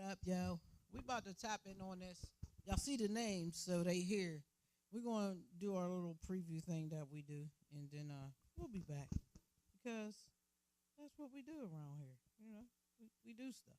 up, yo? We about to tap in on this. Y'all see the names, so they here. We're gonna do our little preview thing that we do, and then we'll be back because that's what we do around here. You know, we do stuff.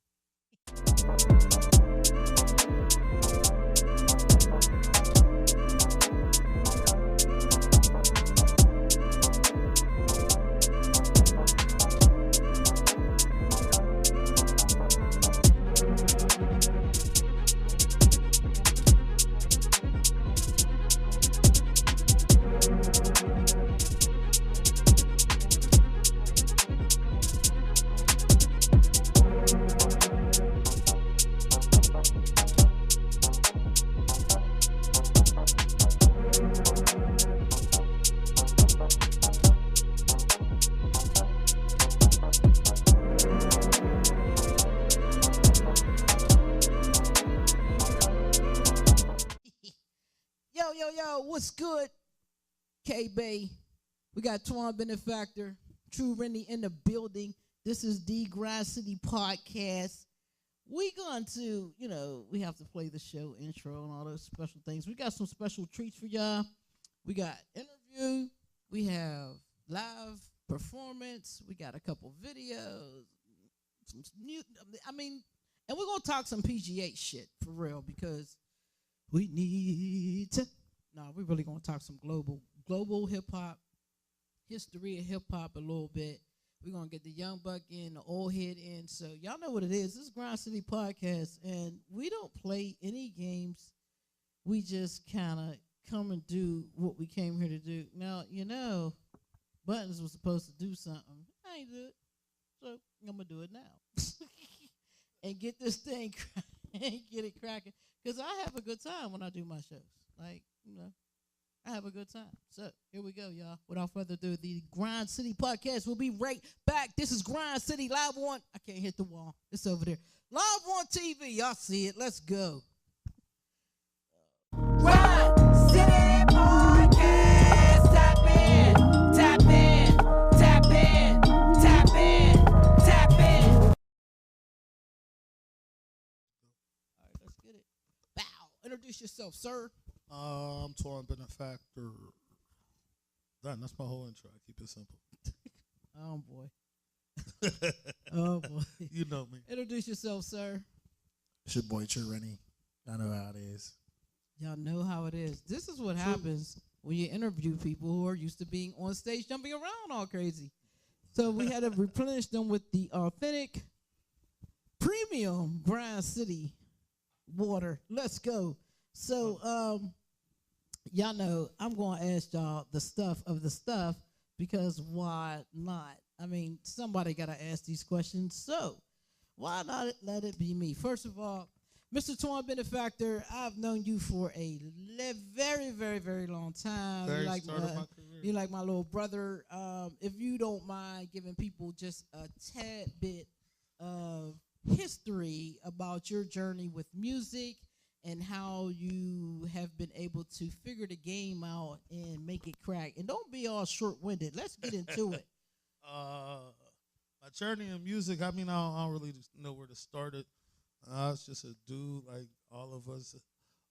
Yo, what's good? K-Bay. We got Tjuan Benafactor, TRu Renny in the building. This is the Grind City Podcast. We going to, we have to play the show intro and all those special things. We got some special treats for y'all. We got interview. We have live performance. We got a couple videos. Some new, and we're going to talk some PGA shit for real because we need to. No, we're really going to talk some global hip-hop, history of hip-hop a little bit. We're going to get the young buck in, the old head in. So y'all know what it is. This is Grind City Podcast, and we don't play any games. We just kind of come and do what we came here to do. Now, Buttons was supposed to do something. I ain't do it. So I'm going to do it now. And get this thing and get it cracking. Because I have a good time when I do my shows. I have a good time. So here we go, y'all. Without further ado, the Grind City Podcast will be right back. This is Grind City live on. I can't hit the wall. It's over there. Live on TV. Y'all see it. Let's go. Grind City Podcast. Tap in. Tap in. Tap in. Tap in. Tap in. All right, let's get it. Bow. Introduce yourself, sir. I'm Tjuan Benafactor. That's my whole intro. I keep it simple. Oh, boy. Oh, boy. You know me. Introduce yourself, sir. It's your boy, TRu Renny. I know how it is. Y'all know how it is. This is what happens when you interview people who are used to being on stage jumping around all crazy. So we had to replenish them with the authentic premium Grind City water. Let's go. So, y'all know I'm going to ask y'all the stuff of the stuff because why not? Somebody got to ask these questions. So, why not let it be me? First of all, Mr. Tjuan Benafactor, I've known you for a very, very, very long time. You're like my little brother. If you don't mind giving people just a tad bit of history about your journey with music and how you have been able to figure the game out and make it crack. And don't be all short-winded. Let's get into it. My journey in music, I don't really know where to start it. I was just a dude like all of us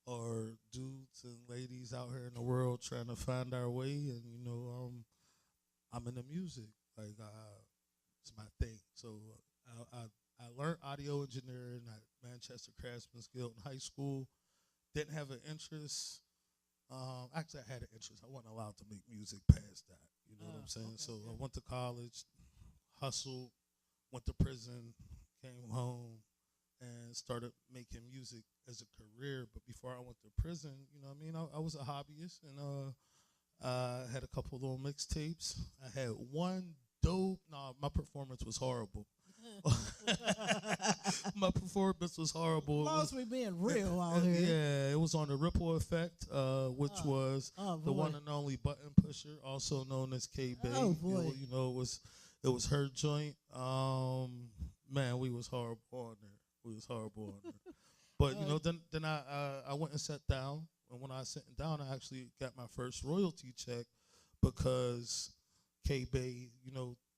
are dudes and ladies out here in the world trying to find our way. And, I'm into music. It's my thing. So I learned audio engineering at Manchester Craftsman's Guild in high school. Didn't have an interest. Actually, I had an interest. I wasn't allowed to make music past that. You know what I'm saying? Okay, so I went to college, hustled, went to prison, came home, and started making music as a career. But before I went to prison, I was a hobbyist, and I had a couple little mixtapes. I had one dope. No, my performance was horrible. My performance was horrible. As we being real out here. Yeah, it was on the Ripple Effect, which was the one and only button pusher, also known as K-Bay. Oh boy! It was her joint. Man, we was horrible on there. But then I went and sat down, and when I sat down, I actually got my first royalty check because K-Bay,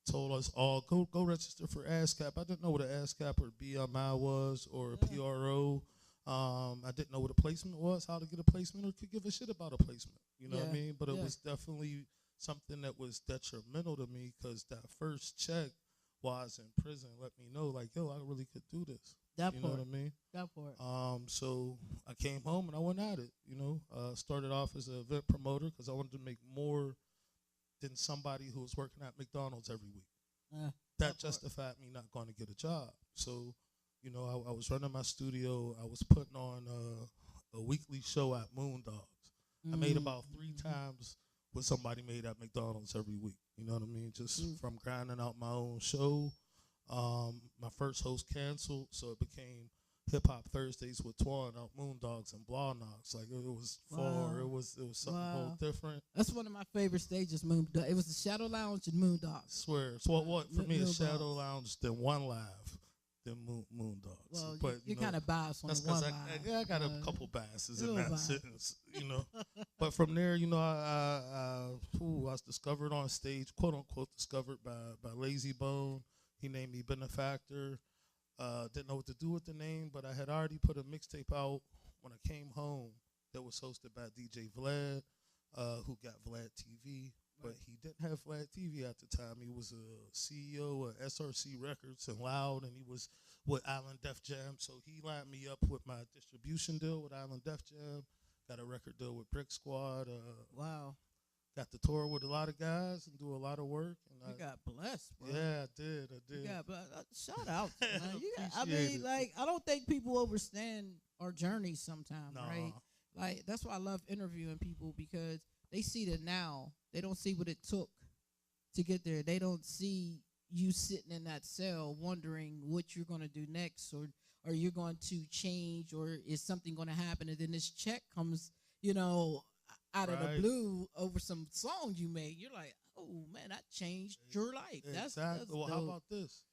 told us all go register for ASCAP. I didn't know what an ASCAP or BMI was or a PRO. I didn't know what a placement was, how to get a placement, or could give a shit about a placement. You know what I mean? But it was definitely something that was detrimental to me because that first check while I was in prison let me know, like, yo, I really could do this. That you part. know what I mean? That part. So I came home and I went at it. Started off as an event promoter because I wanted to make more than somebody who was working at McDonald's every week. That justified me not going to get a job. So, I was running my studio. I was putting on a weekly show at Moondogs. I made about 3 times what somebody made at McDonald's every week. You know what I mean? Just from grinding out my own show. My first host canceled, so it became Hip Hop Thursdays with Tjuan out Moondogs and Blah Knocks. Like it was far. It was something a little different. That's one of my favorite stages. Moondogs. It was the Shadow Lounge and Moondogs. I swear. So what for me is Shadow Lounge, then One Live, then Moondogs. Well, but you're kind of biased on that's the One because Live. I got a couple biases in that sentence. But from there, I was discovered on stage, quote unquote, discovered by Lazy Bone. He named me Benafactor. Didn't know what to do with the name, but I had already put a mixtape out when I came home that was hosted by DJ Vlad, who got Vlad TV. But he didn't have Vlad TV at the time. He was a CEO of SRC Records and Loud, and he was with Island Def Jam. So he lined me up with my distribution deal with Island Def Jam. Got a record deal with Brick Squad. Wow. Got to tour with a lot of guys and do a lot of work. And you got blessed, bro. Yeah, I did. Yeah, but shout out, man. I don't think people understand our journey sometimes, right? Like, that's why I love interviewing people because they see the now. They don't see what it took to get there. They don't see you sitting in that cell wondering what you're going to do next or you're going to change or is something going to happen. And then this check comes, out of the blue over some song you made. You're like, oh, man, that changed your life. That's well, how about this?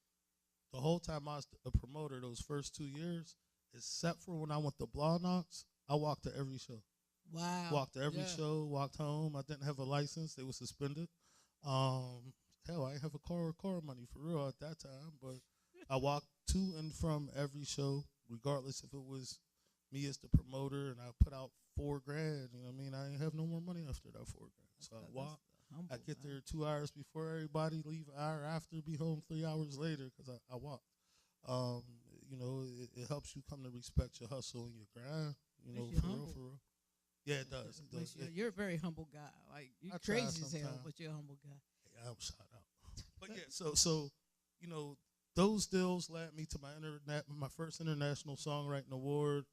The whole time I was a promoter those first 2 years, except for when I went to Blah Knocks, I walked to every show. Wow. Walked to every show, walked home. I didn't have a license. They were suspended. Hell, I didn't have a car or car money for real at that time, but I walked to and from every show, regardless if it was me as the promoter, and I put out $4 grand. You know what I mean? I didn't have no more money after that $4 grand. So I walked. I get there 2 hours before everybody, leave an hour after, be home 3 hours later because I walked. It helps you come to respect your hustle and your grind. For real. Yeah, it does. You're a very humble guy. Like, you're crazy as hell, but you're a humble guy. Hey, I'm shout out. But yeah, so those deals led me to my first international songwriting award.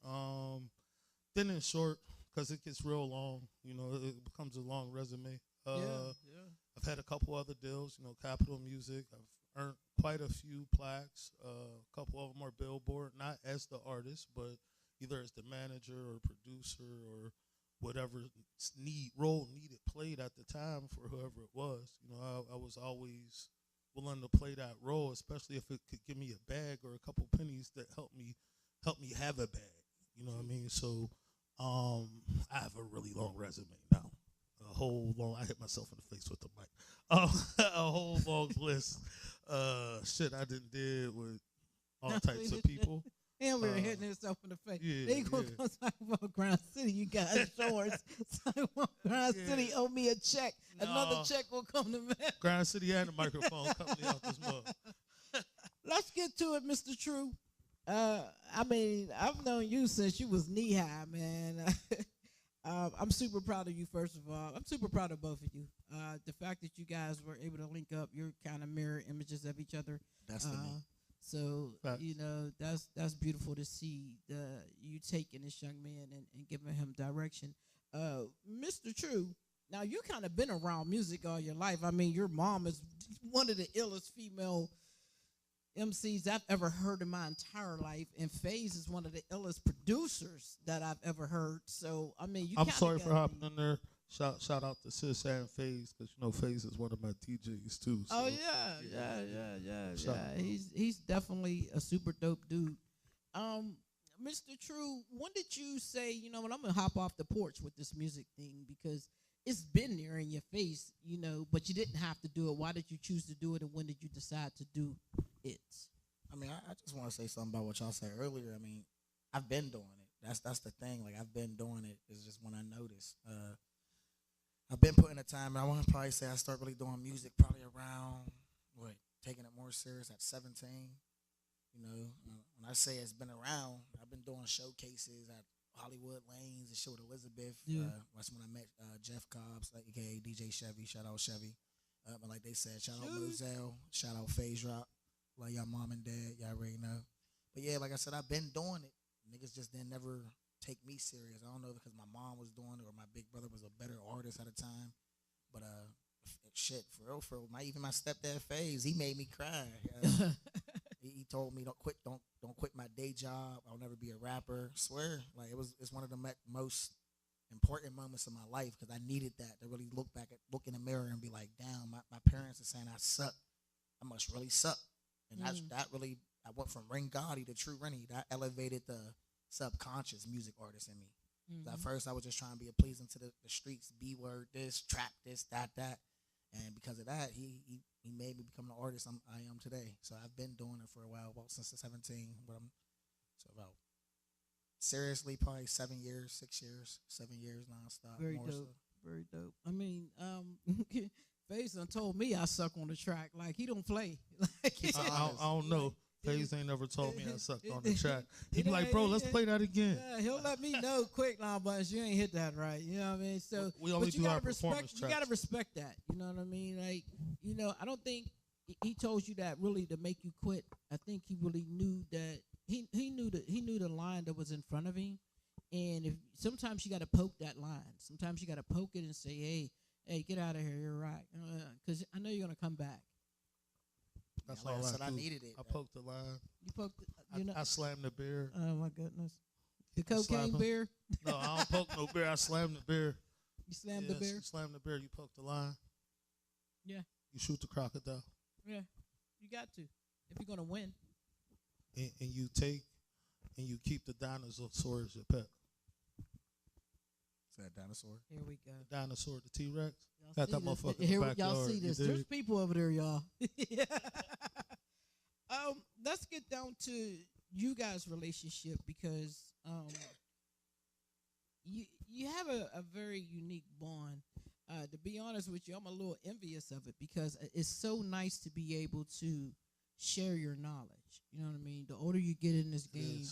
Then in short, because it gets real long, it becomes a long resume. I've had a couple other deals, Capitol Music. I've earned quite a few plaques. A couple of them are Billboard, not as the artist, but either as the manager or producer or whatever role needed played at the time for whoever it was. I was always willing to play that role, especially if it could give me a bag or a couple pennies that help me have a bag. You know what I mean? So I have a really long resume now. I hit myself in the face with the mic. A whole long list. Shit I did with all types of people. And we were hitting himself in the face. Yeah, they going to talk about Grind City. You guys shorts. Grind City owe me a check. Another check will come to me. Grind City and the microphone company out this mug. Let's get to it, Mr. Tru. I've known you since you was knee high, man. I'm super proud of you, first of all. I'm super proud of both of you. The fact that you guys were able to link up, you're kind of mirror images of each other. That's the me. So, that's beautiful to see you taking this young man and giving him direction. Mr. Tru, now you kind of been around music all your life. I mean, your mom is one of the illest female MCs I've ever heard in my entire life, and FaZe is one of the illest producers that I've ever heard. So, I mean, I'm sorry for hopping in there. Shout out to Sis and FaZe, because FaZe is one of my DJs too. So. Oh yeah. He's definitely a super dope dude. Mr. Tru, when did you say, I'm gonna hop off the porch with this music thing, because it's been there in your face, you know, but you didn't have to do it. Why did you choose to do it, and when did you decide to do it? I mean, I just want to say something about what y'all said earlier. I mean, I've been doing it. That's the thing. Like, I've been doing it. It's just when I noticed. I've been putting the time, and I want to probably say I started really doing music probably around, taking it more serious at 17. You know, when I say it's been around, I've been doing showcases at Hollywood Lanes and shit with Elizabeth. Yeah. That's when I met Jeff Cobbs, like, aka DJ Chevy. Shout out Chevy. And like they said, shout out Moselle. Shout out Phase Drop. Like y'all mom and dad, y'all already know. But yeah, like I said, I've been doing it. Niggas just didn't never take me serious. I don't know because my mom was doing it or my big brother was a better artist at the time. But shit, for real, even my stepdad Phase, he made me cry. He told me don't quit my day job. I'll never be a rapper. Swear, like it's one of the most important moments of my life because I needed that to really look in the mirror and be like, damn, my parents are saying I suck. I must really suck. And that really, I went from Ring Gotti to TRu Renny. That elevated the subconscious music artist in me. Mm-hmm. At first, I was just trying to be pleasing to the streets, B-word this, trap this, that. And because of that, he made me become the artist I am today. So I've been doing it for a while, well, since 17. But about seriously, probably 7 years, 6 years, 7 years nonstop. Very dope. So. Very dope. I mean, Phase done told me I suck on the track. Like, he don't play. Like, I don't know. Phase ain't never told me I sucked on the track. He be like, bro, let's play that again. Yeah, he'll let me know quick now, but you ain't hit that right. You know what I mean? So we only do our performance tracks. You got to respect that. You know what I mean? Like, you know, I don't think he told you that really to make you quit. I think he really knew that he knew the line that was in front of him. And if sometimes you got to poke that line. Sometimes you got to poke it and say, hey, get out of here. You're right. Because I know you're going to come back. That's all I said. do. I needed it. I poked the line. You poked I slammed the beer. Oh, my goodness. The cocaine beer? No, I don't poke no beer. I slammed the beer. You slammed the beer? You slammed the beer. You poked the line. Yeah. You shoot the crocodile. Yeah. You got to. If you're going to win. And you keep the dinosaur as your pet. Is that dinosaur? Here we go. The dinosaur, the T-Rex. Got that motherfucker in the backyard. Y'all see this. There's people over there, y'all. Let's get down to you guys' relationship because you have a very unique bond. To be honest with you, I'm a little envious of it because it's so nice to be able to share your knowledge. You know what I mean? The older you get in this game,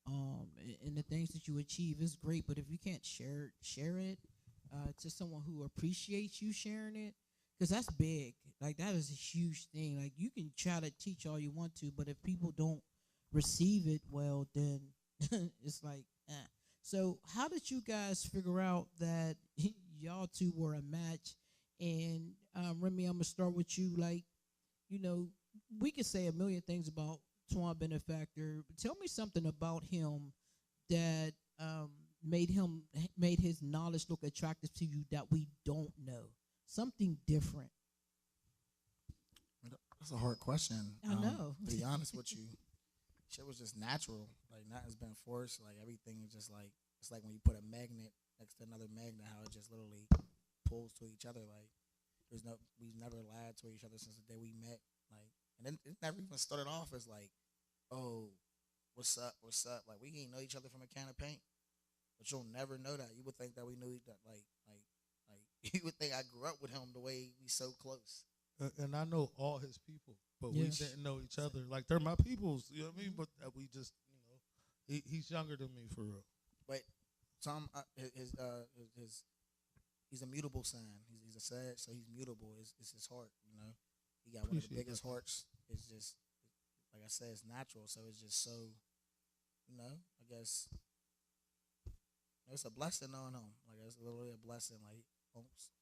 and the things that you achieve is great. But if you can't share it to someone who appreciates you sharing it, because that's big. Like, that is a huge thing. Like, you can try to teach all you want to, but if people don't receive it well, then it's like, eh. So how did you guys figure out that y'all two were a match? And Remy, I'm gonna start with you. Like, you know, we could say a million things about Tjuan Benafactor. Tell me something about him that made his knowledge look attractive to you that we don't know. Something different. That's a hard question. I know. To be honest with you, shit was just natural. Like, nothing's been forced. Like, everything is just like, it's like when you put a magnet next to another magnet, how it just literally pulls to each other. Like, we've never lied to each other since the day we met. Like, and then it never even started off as like, oh, what's up? Like, we didn't know each other from a can of paint. But you'll never know that. You would think that we knew each other. Like you would think I grew up with him the way we so close. And I know all his people, but we didn't know each other. Like, they're my peoples, you know what I mean? But we just, you know, he's younger than me for real. But Tom, he's a mutable sign. He's a Sag, so he's mutable. It's his heart, you know. He got one of the biggest hearts. It's just, like I said, it's natural. So it's just so, you know, I guess it's a blessing on him. Like, it's literally a blessing. Like, he almost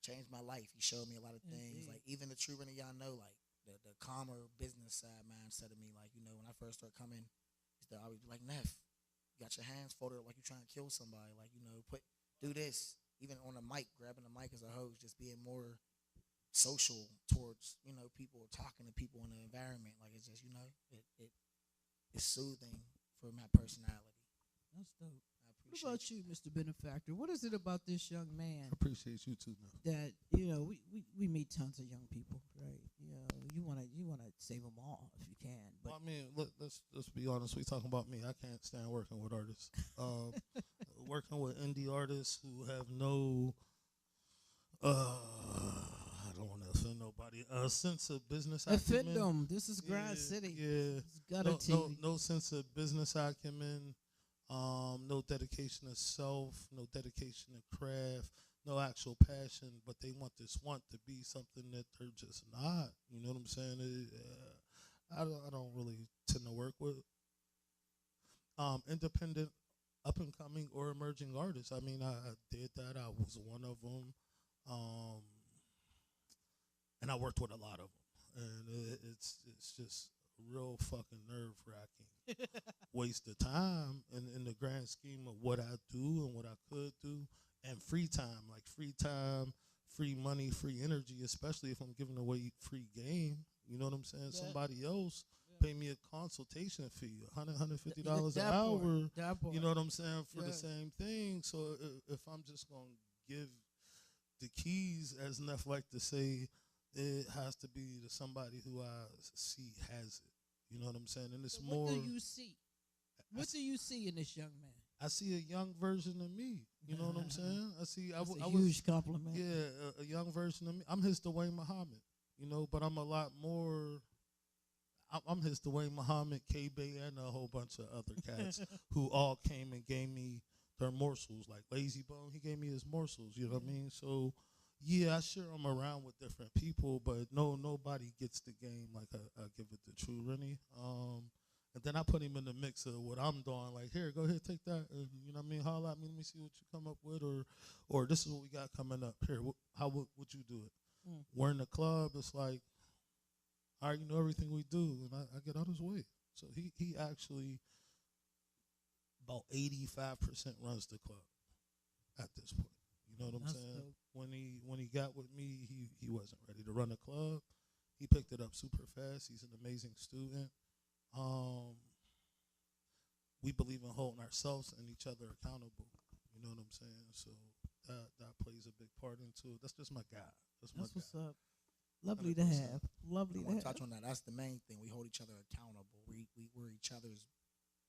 changed my life. He showed me a lot of things. Like, even the TRu Renny, y'all know, like, the calmer business side mindset of me. Like, you know, when I first started coming, I would be like, Neff, you got your hands folded up like you're trying to kill somebody. Like, you know, do this. Even on the mic, grabbing the mic as a host, just being more social towards, you know, people, talking to people in the environment. Like, it's just, you know, it's soothing for my personality. That's dope. I What about you, Mr. Benefactor? What is it about this young man I appreciate you too, man. that we meet tons of young people, right? You wanna save them all if you can. But Well, I mean, let's be honest. We talking about me. I can't stand working with artists. Working with indie artists who have no, I don't want to offend nobody. A sense of business offend acumen. them. This is Grind City. Yeah. It's gutter TV. No sense of business acumen. No dedication to self. No dedication to craft. No actual passion. But they want to be something that they're just not. You know what I'm saying? I don't really tend to work with independent, up and coming or emerging artists. I mean, I did that. I was one of them, and I worked with a lot of them. And it's just real fucking nerve wracking. Waste of time in the grand scheme of what I do and what I could do, and free time, free money, free energy, especially if I'm giving away free game. You know what I'm saying? Yeah. Somebody else pay me a consultation fee, $150 an hour. You know what I'm saying, for the same thing. So if I'm just gonna give the keys, as Neff like to say, it has to be to somebody who I see has it. You know what I'm saying? And it's more. What do you see? What do you see in this young man? I see a young version of me. You know what I'm saying? I see. That's a huge compliment. Yeah, a young version of me. I'm his Tjuan Muhammad. You know, but I'm a lot more. I'm his Tjuan Muhammad, K-Bay, and a whole bunch of other cats who all came and gave me their morsels. Like Lazy Bone, he gave me his morsels. You know what I mean? So, yeah, I share them around with different people, but nobody gets the game like I give it to TRu Renny. And then I put him in the mix of what I'm doing. Like, here, go ahead, take that. And, you know what I mean? Holla at me. Let me see what you come up with. Or this is what we got coming up. Here, how would you do it? We're in the club. It's like, all right, you know everything we do. And I get out his way. So he actually about 85% runs the club at this point. You know what I'm saying? Dope. When he got with me, he wasn't ready to run the club. He picked it up super fast. He's an amazing student. We believe in holding ourselves and each other accountable. You know what I'm saying? So that plays a big part into it. That's just my guy. That's what's up. Lovely 100%. To have. Lovely to have. Touch on that. That's the main thing. We hold each other accountable. We're each other's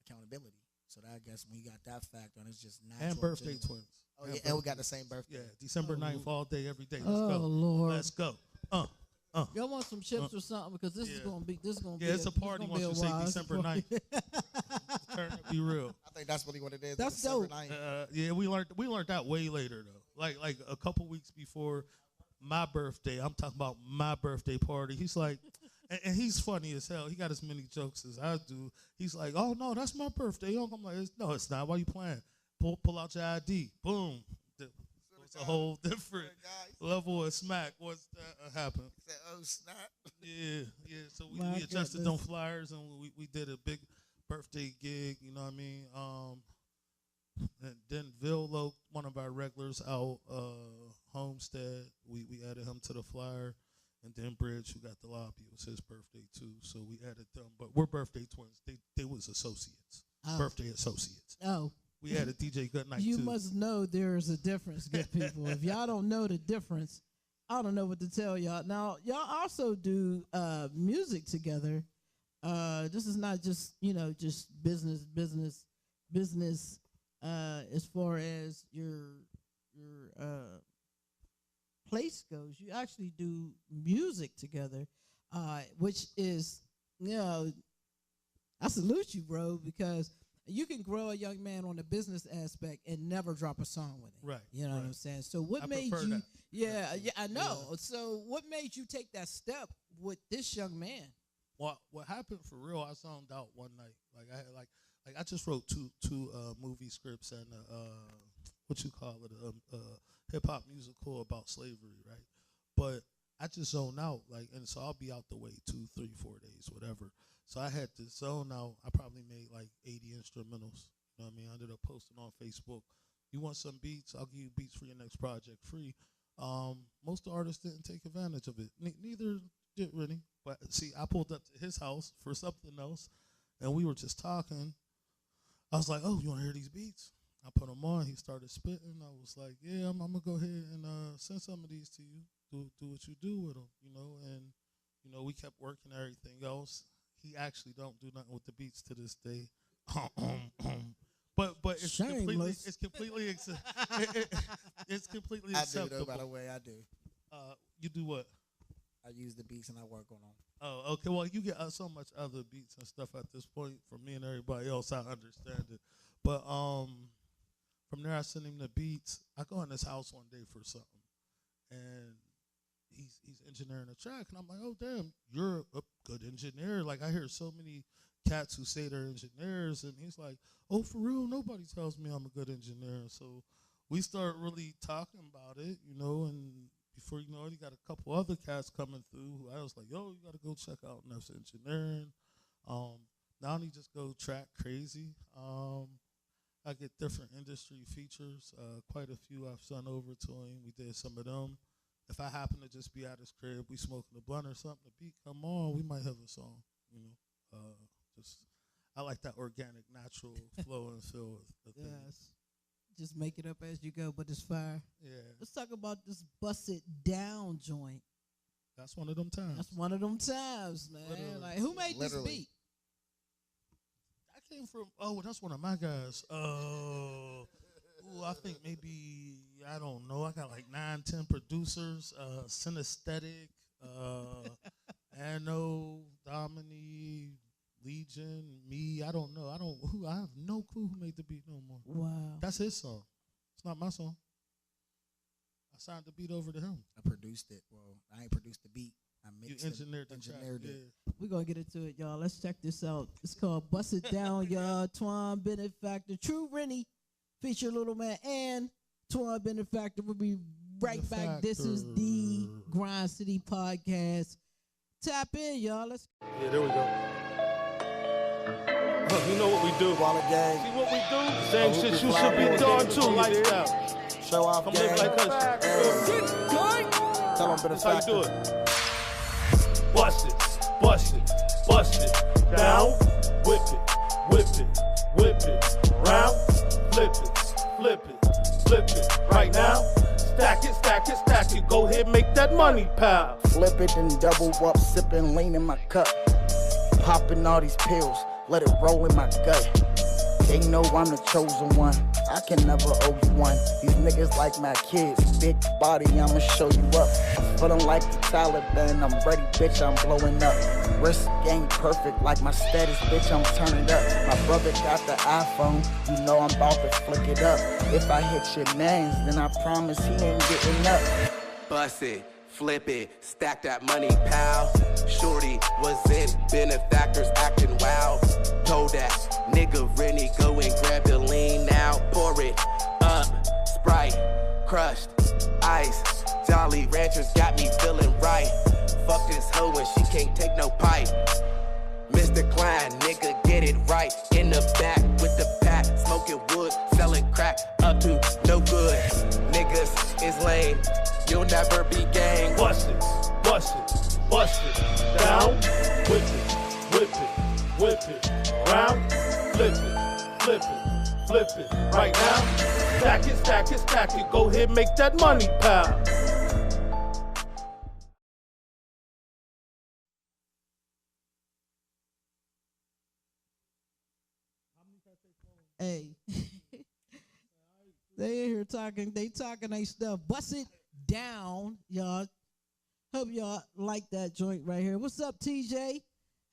accountability. So that, I guess when you got that factor, and it's just natural. And birthday twins. Oh, yeah, and we got the same birthday. Yeah, December 9th, all day, every day. Let's go. Lord. Let's go. Y'all want some chips or something? Because this is gonna be Yeah, it's a party once you say December 9th. Turn to be real. I think that's really what it is. That's dope. Yeah, we learned that way later though. Like a couple weeks before my birthday. I'm talking about my birthday party. He's like, and he's funny as hell. He got as many jokes as I do. He's like, oh no, that's my birthday. I'm like, no, it's not. Why you playing? Pull out your ID. Boom. It's a whole different level of smack. What's that happened? He said, oh, snap. Yeah. So we adjusted them flyers and we did a big birthday gig. You know what I mean? And then Villo, one of our regulars out Homestead, we added him to the flyer. And then Bridge, who got the lobby, it was his birthday too. So we added them. But we're birthday twins. They was associates. Birthday associates. Oh. We had a DJ Goodnight you too. must know there is a difference, good people. If y'all don't know the difference, I don't know what to tell y'all. Now, y'all also do music together. This is not just, just business. As far as your place goes, you actually do music together, which is, I salute you, bro, because you can grow a young man on the business aspect and never drop a song with him. Right. You know what I'm saying? So what made you that. Yeah, I know. Yeah. So what made you take that step with this young man? Well, what happened for real, I zoned out one night. I just wrote two movie scripts and what you call it, a hip hop musical about slavery, right? But I just zoned out, and so I'll be out the way 2, 3, 4 days, whatever. So I had to zone out. I probably made 80 instrumentals. You know what I mean? I ended up posting on Facebook. You want some beats? I'll give you beats for your next project free. Most artists didn't take advantage of it. Neither did Renny. But see, I pulled up to his house for something else, and we were just talking. I was like, oh, you want to hear these beats? I put him on. He started spitting. I was like, yeah, I'm gonna go ahead and send some of these to you. Do what you do with them, And we kept working everything else. He actually don't do nothing with the beats to this day. But it's Shameless. it's completely I do acceptable. though, by the way, I do. You do what? I use the beats and I work on them. Oh, okay. Well, you get so much other beats and stuff at this point. For me and everybody else, I understand it. But from there, I send him the beats. I go in his house one day for something, and he's engineering a track, and I'm like, oh damn, you're a good engineer. Like I hear so many cats who say they're engineers, and he's like, oh, for real, nobody tells me I'm a good engineer. So we start really talking about it, and before you know it, he got a couple other cats coming through. I was like, yo, you got to go check out Neff's Engineering. Now he just go track crazy. I get different industry features. Quite a few I've sent over to him. We did some of them. If I happen to just be at his crib, we smoking a blunt or something, the beat come on, we might have a song, Just I like that organic, natural flow and feel of things. Yes. Just make it up as you go, but it's fire. Yeah. Let's talk about this Bust It Down joint. That's one of them times. That's one of them times, man. Literally. Like, who made this beat? That came from, that's one of my guys. I think maybe, I don't know. I got like 9, 10 producers. Synesthetic, Anno, Domini, Legion, me. I don't know. I have no clue who made the beat no more. Wow. That's his song. It's not my song. I signed the beat over to him. I produced it. Well, I ain't produced the beat. I mixed You engineered it. the track. It. Yeah. We're going to get into it, y'all. Let's check this out. It's called Bust It Down, y'all. Tjuan Benafactor, TRu Renny, feature Little Man, and Tjuan Benafactor. We'll be right back. This is the Grind City Podcast. Tap in, y'all. Let's. Yeah, there we go. You know what we do. Wallet gang. See what we do? Same shit you should be doing too, lifestyle. Show off Come gang. live like us. Tell them That's how you do it. Bust it, bust it, bust it. Down, whip it, whip it, whip it. Round, flip it, flip it, flip it. Right now, stack it, stack it, stack it. Go ahead, make that money, pal. Flip it and double up, sipping lean in my cup. Popping all these pills, let it roll in my gut. They know I'm the chosen one, I can never owe you one. These niggas like my kids, big body, I'ma show you up. Feeling like the Taliban, I'm ready, bitch, I'm blowing up. Wrist game perfect, like my status, bitch, I'm turning up. My brother got the iPhone, you know I'm about to flick it up. If I hit your mans, then I promise he ain't getting up. Bust it, flip it, stack that money, pal. Shorty was in benefactors acting wild. Told that nigga Renny, go and grab the lean now. Pour it up, Sprite, crushed, ice. Jolly Ranchers got me feeling right. Fuck this hoe and she can't take no pipe. Mr. Klein, nigga, get it right. In the back with the pack, smoking wood, selling crack, up to no good. Niggas is lame, you'll never be gang. Bust it, bust it, bust it. Down, whip it, whip it, whip it. Round, flip it, flip it, flip it. Right now, stack it, stack it, stack it. Go ahead, make that money, pal. Hey. They in here talking. They talking they stuff. Bust it down, y'all. Hope y'all like that joint right here. What's up, TJ?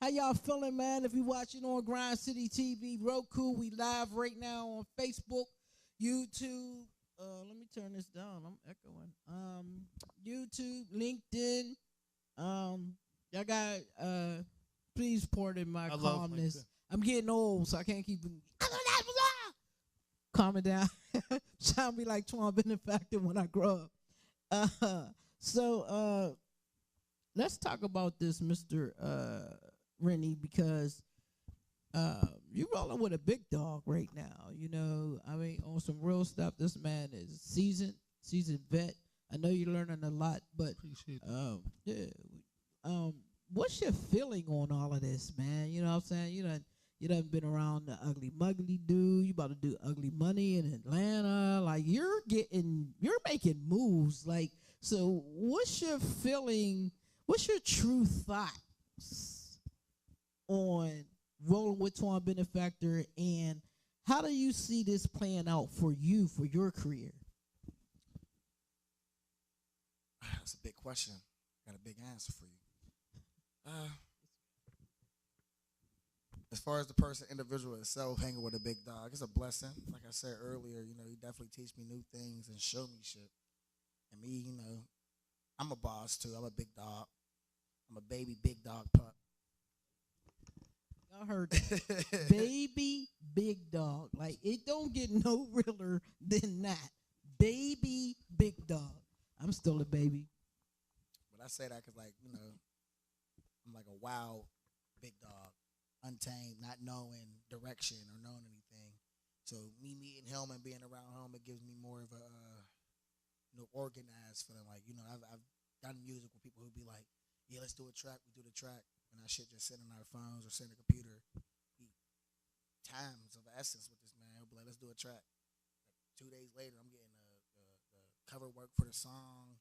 How y'all feeling, man? If you watching on Grind City TV, Roku, we live right now on Facebook, YouTube. Let me turn this down. I'm echoing. YouTube, LinkedIn. Y'all got please pardon my calmness. I'm getting old, so I can't keep calming down. Sound me like Tjuan Benafactor when I grow up. So let's talk about this, Mr. Renny, because you rolling with a big dog right now. You know, I mean, on some real stuff. This man is seasoned vet. I know you're learning a lot, but Appreciate it. what's your feeling on all of this, man? You know what I'm saying? You done been around the Ugly Mugly dude. You about to do Ugly Money in Atlanta. Like you're making moves. Like, so what's your feeling? What's your true thoughts on rolling with Tjuan Benafactor, and how do you see this playing out for you, for your career? That's a big question. Got a big answer for you. As far as the person, individual itself, hanging with a big dog, it's a blessing. Like I said earlier, he definitely teach me new things and show me shit. And me, I'm a boss too. I'm a big dog. I'm a baby big dog pup. Y'all heard that. Baby big dog. Like, it don't get no realer than that. Baby big dog. I'm still a baby. But I say that because, I'm like a wild big dog. Untamed, not knowing direction or knowing anything. So me meeting him and being around him, it gives me more of a organized feeling. Like, I've done music with people who be like, yeah, let's do a track. We do the track, and that shit just sitting on our phones or sitting in the computer. Times of essence with this man. He'll be like, let's do a track. 2 days later, I'm getting the cover work for the song.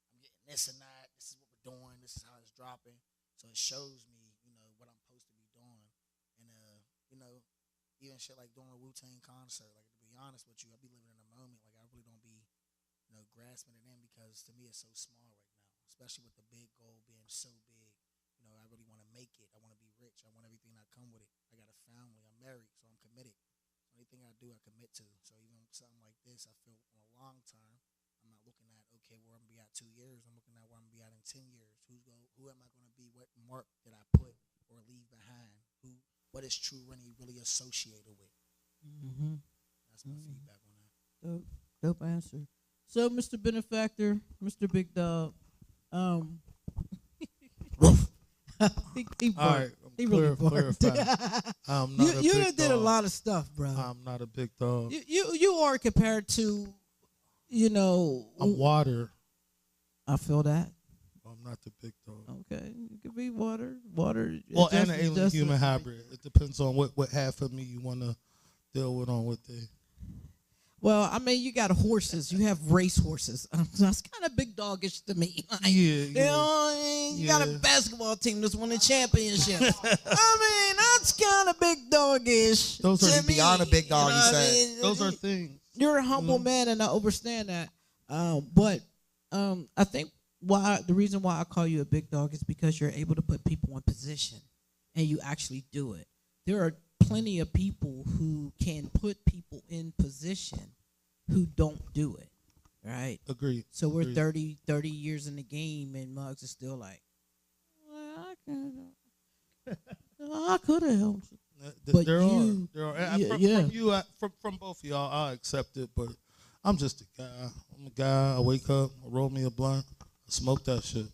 I'm getting this and that. This is what we're doing. This is how it's dropping. So it shows me, what I'm supposed to be doing. And, even shit like doing a Wu-Tang concert, like, to be honest with you, I be living in a moment. Like, I really don't be, grasping it in, because to me it's so small right now, especially with the big goal being so big. I really want to make it. I want to be rich. I want everything that come with it. I got a family. I'm married, so I'm committed. Anything I do, I commit to. So even something like this, I feel in a long term, I'm not looking at, okay, where I'm going to be at 2 years. I'm looking at where I'm going to be at in 10 years. Who am I going to be? What mark did I put or leave behind? What is TRu Renny really associated with? Mm-hmm. That's my feedback on that. Dope answer. So, Mr. Benafactor, Mr. Big Dog, he All right, he really barked. I'm not a you big did dog. a lot of stuff, bro. I'm not a big dog. You are compared to, I'm water. I feel that. I'm not the big dog. Okay, you could be water. Water. Well, and an alien human hybrid. It depends on what half of me you want to deal with on what day. Well, I mean, you got horses. You have race horses. That's kind of big doggish to me. Like, you got a basketball team that's won the championship. I mean, that's kind of big doggish. Those are beyond a big dog, you said. Those are things. You're a humble man, and I understand that. But I think the reason why I call you a big dog is because you're able to put people in position, and you actually do it. There are plenty of people who can put people in position who don't do it, right? Agreed. So we're 30 years in the game, and Muggs is still like, well, I could have helped you. But there you, are. From both of y'all, I accept it, but I'm just a guy. I'm a guy. I wake up, I roll me a blunt, I smoke that shit.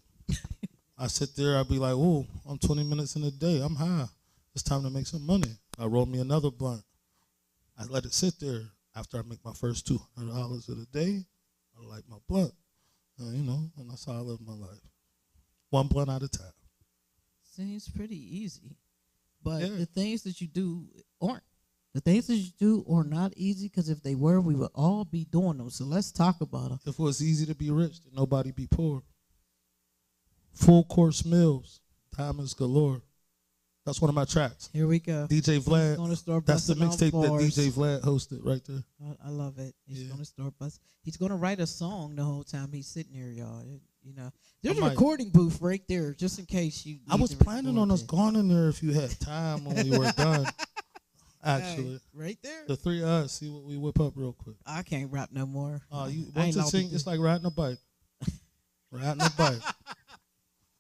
I sit there, I be like, oh, I'm 20 minutes in a day. I'm high. It's time to make some money. I roll me another blunt. I let it sit there. After I make my first $200 of the day, I light my blunt. And that's how I live my life. One blunt at a time. Seems pretty easy. But the things that you do aren't. The things that you do are not easy, because if they were, we would all be doing them. So let's talk about them. If it was easy to be rich, then nobody be poor. Full course meals, diamonds galore. That's one of my tracks. Here we go. DJ Vlad. That's the mixtape that DJ Vlad hosted right there. I love it. He's going to start bust. He's going to write a song the whole time he's sitting here, y'all. There's a recording booth right there, just in case you. I was planning on us going in there if you had time when we were done. Actually, hey, right there. The three of us, see what we whip up real quick. I can't rap no more. Once it sing, it's like riding a bike. Riding a bike.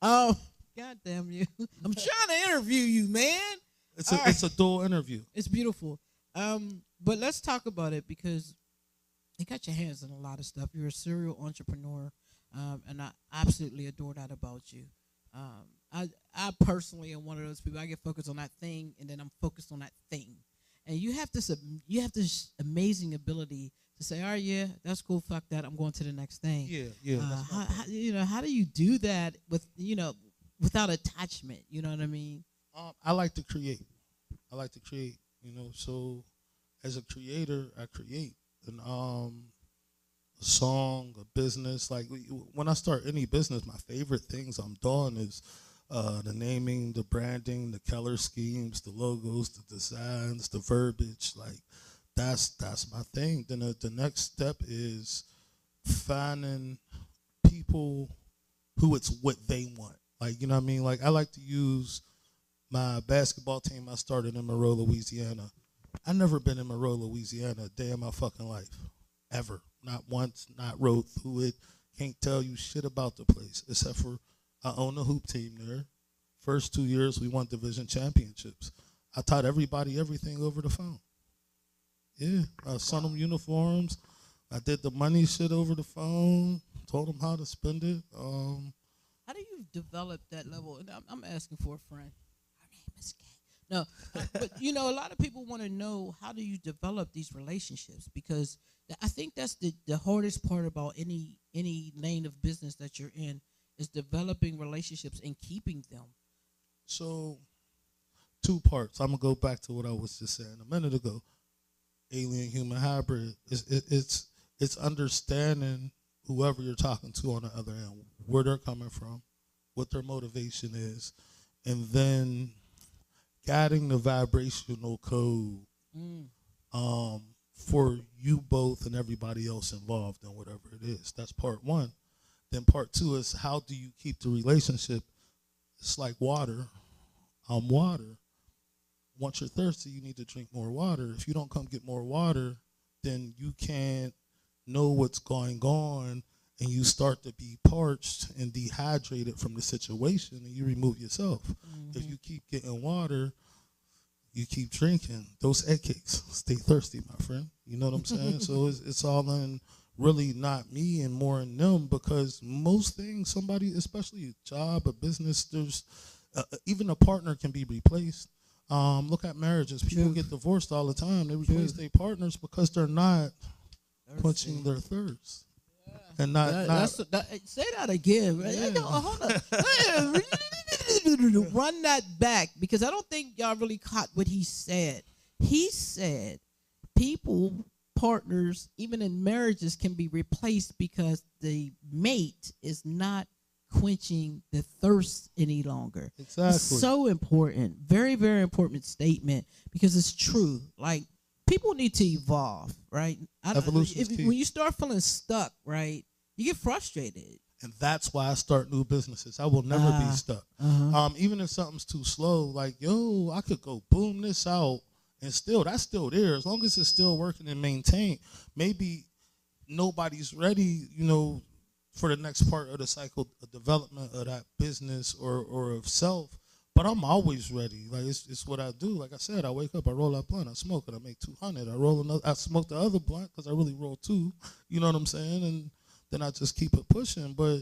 Oh. God damn you. I'm trying to interview you, man. It's a dual interview. It's beautiful. But let's talk about it, because you got your hands in a lot of stuff. You're a serial entrepreneur, and I absolutely adore that about you. I personally am one of those people. I get focused on that thing, and then I'm focused on that thing. And you have this amazing ability to say, "Oh yeah, that's cool. Fuck that. I'm going to the next thing." Yeah. How do you do that with without attachment? You know what I mean? I like to create. I like to create, you know. So as a creator, I create a song, a business. Like when I start any business, my favorite things I'm doing is the naming, the branding, the color schemes, the logos, the designs, the verbiage. Like that's my thing. Then the next step is finding people who it's what they want. Like, you know what I mean? Like I like to use my basketball team I started in Monroe, Louisiana. I never been in Monroe, Louisiana a day in my fucking life. Ever. Not once, not rode through it. Can't tell you shit about the place. Except for I own a hoop team there. First 2 years we won division championships. I taught everybody everything over the phone. Yeah. I sent them uniforms. I did the money shit over the phone. Told them how to spend it. How do you develop that level? And I'm asking for a friend. Her name is Kay. No, but you know, a lot of people want to know, how do you develop these relationships? Because I think that's the hardest part about any lane of business that you're in, is developing relationships and keeping them. So, 2 parts. I'm gonna go back to what I was just saying a minute ago. Alien human hybrid. It's understanding whoever you're talking to on the other end, where they're coming from, what their motivation is, and then guiding the vibrational code for you both and everybody else involved in whatever it is. That's part 1. Then part 2 is, how do you keep the relationship? It's like water. I'm water. Once you're thirsty, you need to drink more water. If you don't come get more water, then you can't know what's going on, and you start to be parched and dehydrated from the situation, and you remove yourself. If you keep getting water, you keep drinking. Those egg cakes, stay thirsty, my friend. You know what I'm saying? So it's all in really not me and more in them, because most things, somebody, especially a job, a business, there's even a partner can be replaced. Look at marriages. People get divorced all the time. They replace their partners because they're not quenching their thirst. And say that again. Yeah. No, hold on. Run that back, because I don't think y'all really caught what he said. He said partners, even in marriages, can be replaced because the mate is not quenching the thirst any longer. Exactly. It's so important. Very, very important statement, because it's true. Like, people need to evolve, right? Evolution is key. When you start feeling stuck, right, you get frustrated. And that's why I start new businesses. I will never be stuck. Even if something's too slow, like, yo, I could go boom this out, and that's still there. As long as it's still working and maintained, maybe nobody's ready, you know, for the next part of the cycle of development of that business or of self. But I'm always ready. Like, it's what I do. Like I said, I wake up, I roll that blunt, I smoke it, I make 200. I smoke the other blunt because I really roll 2. You know what I'm saying? And then I just keep it pushing. But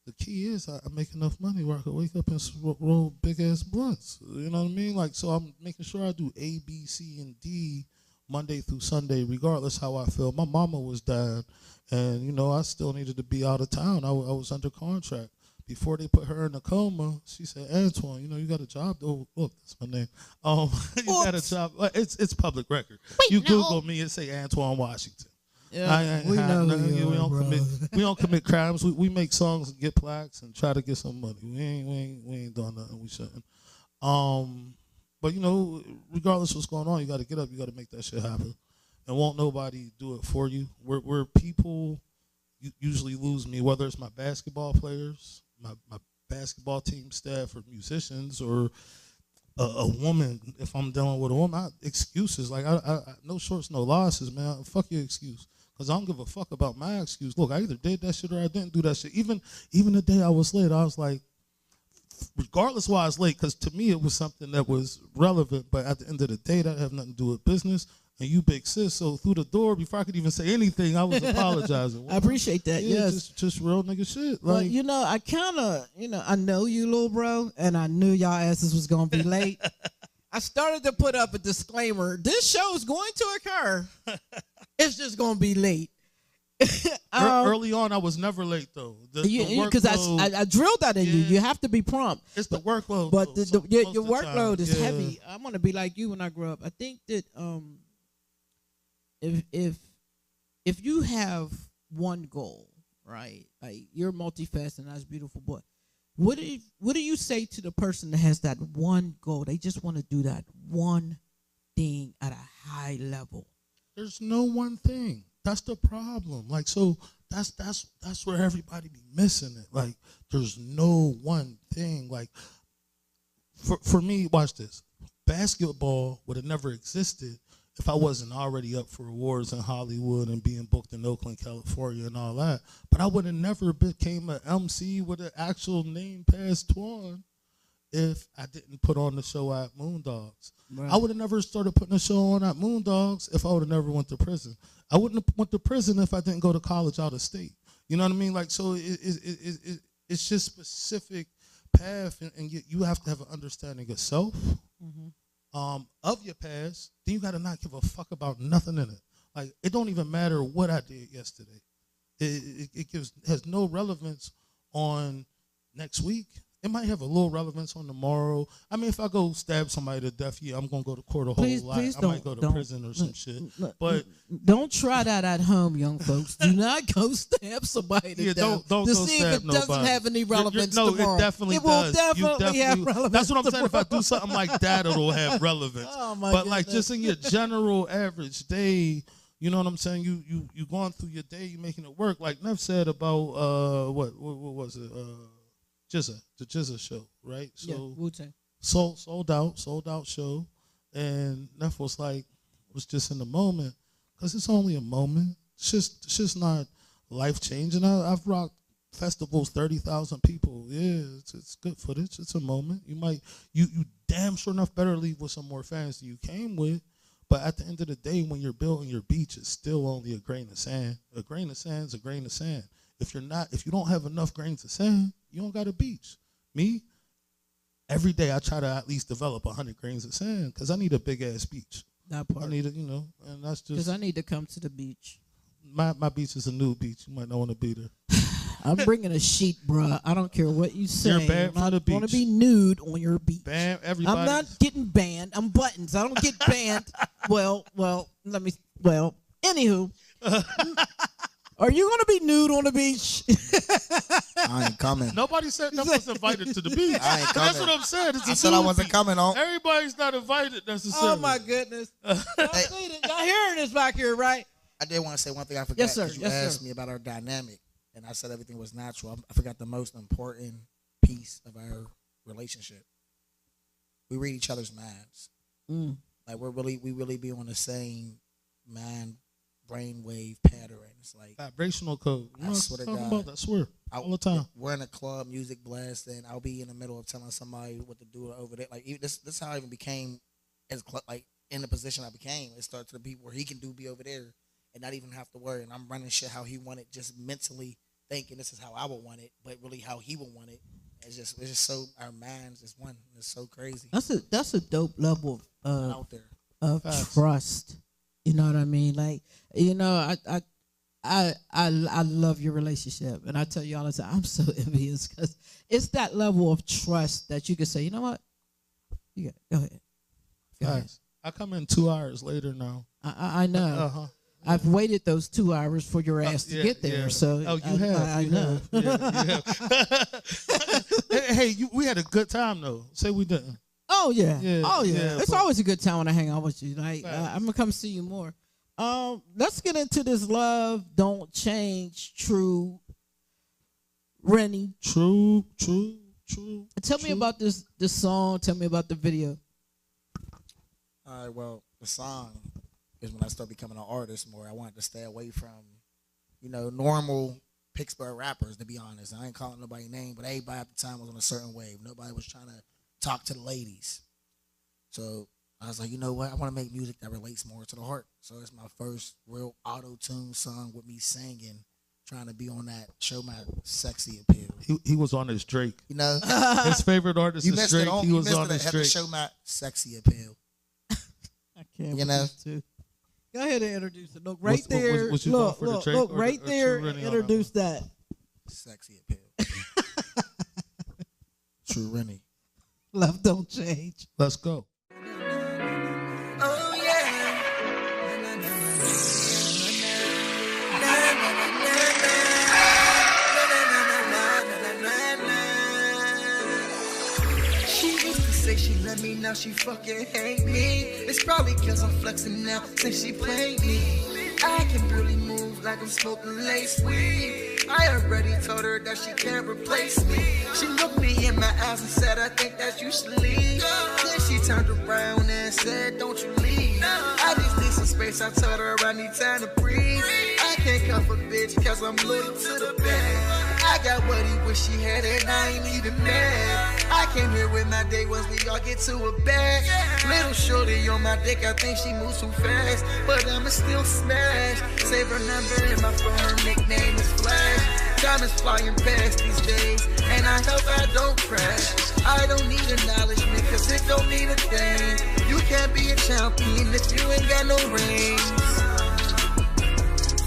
the key is I make enough money where I can wake up and roll big ass blunts. You know what I mean? Like, so I'm making sure I do A, B, C, and D Monday through Sunday, regardless how I feel. My mama was dying, and you know, I still needed to be out of town. I was under contract. Before they put her in a coma, she said, "Antoine, you know, you got a job." Oh, look, that's my name. You got a job. It's public record. Google me and say Antoine Washington. Yeah, we don't commit crimes. We make songs and get plaques and try to get some money. We ain't doing nothing we shouldn't. But you know, regardless of what's going on, you got to get up. You got to make that shit happen. And won't nobody do it for you. Where people usually lose me, whether it's my basketball players, my basketball team staff, or musicians, or a woman. If I'm dealing with a woman, excuses. Like, I no shorts, no losses, man. Fuck your excuse. Because I don't give a fuck about my excuse. Look, I either did that shit or I didn't do that shit. Even the day I was late, I was like, regardless why I was late, because to me it was something that was relevant, but at the end of the day, that had nothing to do with business. And you big sis, so through the door, before I could even say anything, I was apologizing. I appreciate that, yeah, yes. Just real nigga shit. Like, Like, you know, I kind of, you know, I know you, little bro, and I knew y'all asses was going to be late. I started to put up a disclaimer. This show is going to occur. It's just going to be late. Early on, I was never late though. Because I drilled that in you. You have to be prompt. It's the workload. But though, your workload is heavy. I want to be like you when I grow up. I think that if you have one goal, right? Like you're multifaceted, that's beautiful. But what do you say to the person that has that one goal? They just want to do that one thing at a high level. There's no one thing. That's the problem. Like, so that's where everybody be missing it. Like, there's no one thing. Like, for me, watch this. Basketball would have never existed if I wasn't already up for awards in Hollywood and being booked in Oakland, California and all that. But I would have never became an MC with an actual name past Tjuan if I didn't put on the show at Moondogs. Right. I would have never started putting a show on at Moondogs if I would have never went to prison. I wouldn't have went to prison if I didn't go to college out of state. You know what I mean? Like, so it's just specific path, and you have to have an understanding of self, of your past. Then you got to not give a fuck about nothing in it. Like, it don't even matter what I did yesterday. It has no relevance on next week. It might have a little relevance on tomorrow. I mean, if I go stab somebody to death, yeah, I'm going to go to court a whole lot. I might go to prison or some shit. But don't try that at home, young folks. Do not go stab somebody to death don't to go see stab if it doesn't have any relevance no, tomorrow. It definitely it does. Will definitely have relevance. That's what I'm saying. Tomorrow. If I do something like that, it'll have relevance. Oh, my but goodness. like just in your general average day, you know what I'm saying? You going through your day, you making it work. Like Nev said about what was it? The Jizza show, right? So yeah, Wu-Tang. sold out show, and Neff was like, was just in the moment, because it's only a moment. It's just not life changing. I've rocked festivals, 30,000 people. Yeah, it's good footage. It's a moment. You damn sure enough better leave with some more fans than you came with. But at the end of the day, when you're building your beach, it's still only a grain of sand. A grain of sand is a grain of sand. If you don't have enough grains of sand, you don't got a beach. Me, every day I try to at least develop 100 grains of sand because I need a big ass beach. That part. I need it, and that's just because I need to come to the beach. My beach is a nude beach. You might not want to be there. I'm bringing a sheet, bruh. I don't care what you say. You're banned from the beach. I want to be nude on your beach. Everybody. I'm not getting banned. I'm buttons. I don't get banned. Well, anywho. Are you going to be nude on the beach? I ain't coming. Nobody said no one's invited to the beach. I ain't coming. That's what I'm saying. I said I wasn't coming on. Everybody's not invited necessarily. Oh, my goodness. Y'all hearing this back here, right? I did want to say one thing I forgot. Yes, sir. You asked me about our dynamic, and I said everything was natural. I forgot the most important piece of our relationship. We read each other's minds. Like we really be on the same mind brainwave patterns, like vibrational code. I swear to God. About that, I swear. All the time. We're in a club, music blasting. I'll be in the middle of telling somebody what to do over there. Like this is how I even became like in the position I became. It started to the people where he can be over there and not even have to worry. And I'm running shit how he wanted, just mentally thinking this is how I would want it, but really how he would want it. It's just so our minds is one. It's so crazy. That's a dope level out there of trust. You know what I mean? Like, I love your relationship, and I tell you all the time, I'm so envious because it's that level of trust that you can say, you know what? Go ahead. Go ahead. I come in 2 hours later now. I know. I've waited those 2 hours for your ass to get there. Yeah. So you have. I know. Yeah, you have. Hey, we had a good time though. Say we didn't. Oh yeah. It's always a good time when I hang out with you. Like I'm gonna come see you more. Let's get into this love don't change. TRu Renny. True. Tell me about this song. Tell me about the video. All right. Well, the song is when I started becoming an artist more. I wanted to stay away from, normal Pittsburgh rappers. To be honest, I ain't calling nobody name, but everybody at the time was on a certain wave. Nobody was trying to talk to the ladies. So I was like, you know what? I want to make music that relates more to the heart. So it's my first real auto-tune song with me singing, trying to be on that, show my sexy appeal. He was on his Drake. His favorite artist is Drake. He was on his Drake. Show my sexy appeal. I can't. Too. Go ahead and introduce it. Look right What's- there. what you Look, going for, the look, Drake look or right the there. TRu Renny on that Introduce that. Sexy appeal. TRu Renny. Love don't change. Let's go. Oh yeah. She used to say she love me, now she fucking hate me. It's probably cause I'm flexing now since she played me. I can barely move like I'm smoking lace weed. I already told her that she can't replace me. She looked me in my eyes and said, I think that you should leave. Then she turned around and said, don't you leave. I just need some space, I told her I need time to breathe. I can't comfort bitch cause I'm loyal to the bed. I got what he wish he had and I ain't even mad. I came here with my day ones, we all get to a bag. Little shorty on my dick, I think she moves too fast, but I'ma still smash. Save her number in my phone, her nickname is Flash. Time is flying past these days, and I hope I don't crash. I don't need acknowledgement, cause it don't mean a thing. You can't be a champion if you ain't got no rings.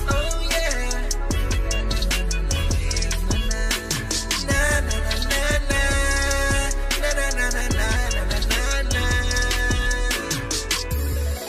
Oh yeah. Na na na na na na na na na na na na.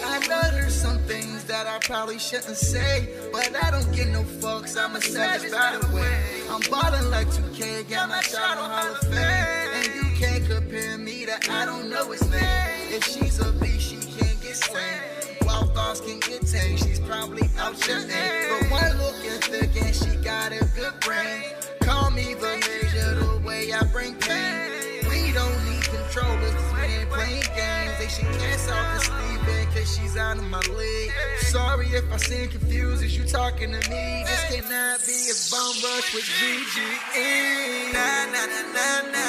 I know there's some things that I probably shouldn't say, but I don't get no fucks, I'm a savage by the way. I'm ballin' like 2K, got my shot on Hall of Fame. And you can't compare me to I don't know his name. If she's a beast, she can't get slain. Wild thoughts can get tame, she's probably out your aim. But one looking thick and she got a good brain. Call me the measure the way I bring pain. We don't need controllers, we ain't playing games. They should cancel out the sleeping cause she's out of my league. Sorry if I seem confused as you talking to me. This cannot be a bum rush with GGE. Na na na na na.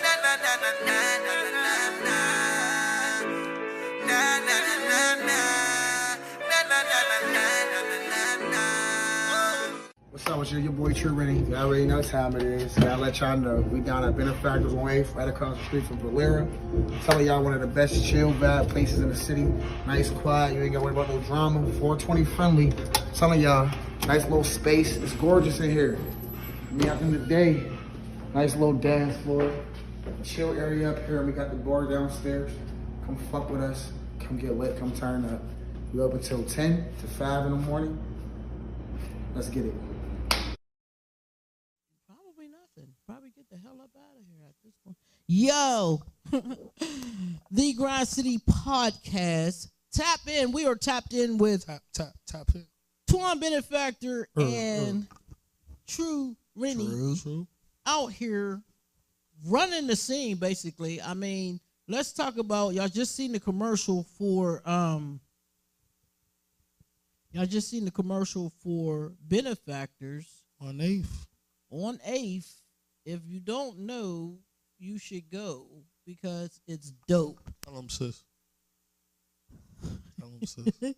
Na na na na na na na na. Na na na na na. Na na na na na na na. What's up with you? Your boy TRu Renny. You already know what time it is. Gotta let y'all know. We down at Benafactor's on 8th, right across the street from Valera. Telling y'all one of the best chill vibe places in the city. Nice, quiet. You ain't gotta worry about no drama. 420 friendly. Telling y'all, nice little space. It's gorgeous in here. I mean, at the end of the day, nice little dance floor. Chill area up here. And we got the bar downstairs. Come fuck with us. Come get lit. Come turn up. We open till 10 to 5 in the morning. Let's get it. Probably nothing. Probably get the hell up out of here at this point. Yo, the Grind City Podcast. Tap in. We are tapped in with Tap in. Tjuan Benafactor and TRu Renny True. out here running the scene, basically. I mean, let's talk about, y'all just seen the commercial for Benefactors On 8th. on 8th. If you don't know, you should go because it's dope. Tell 'em, sis. Tell 'em, sis.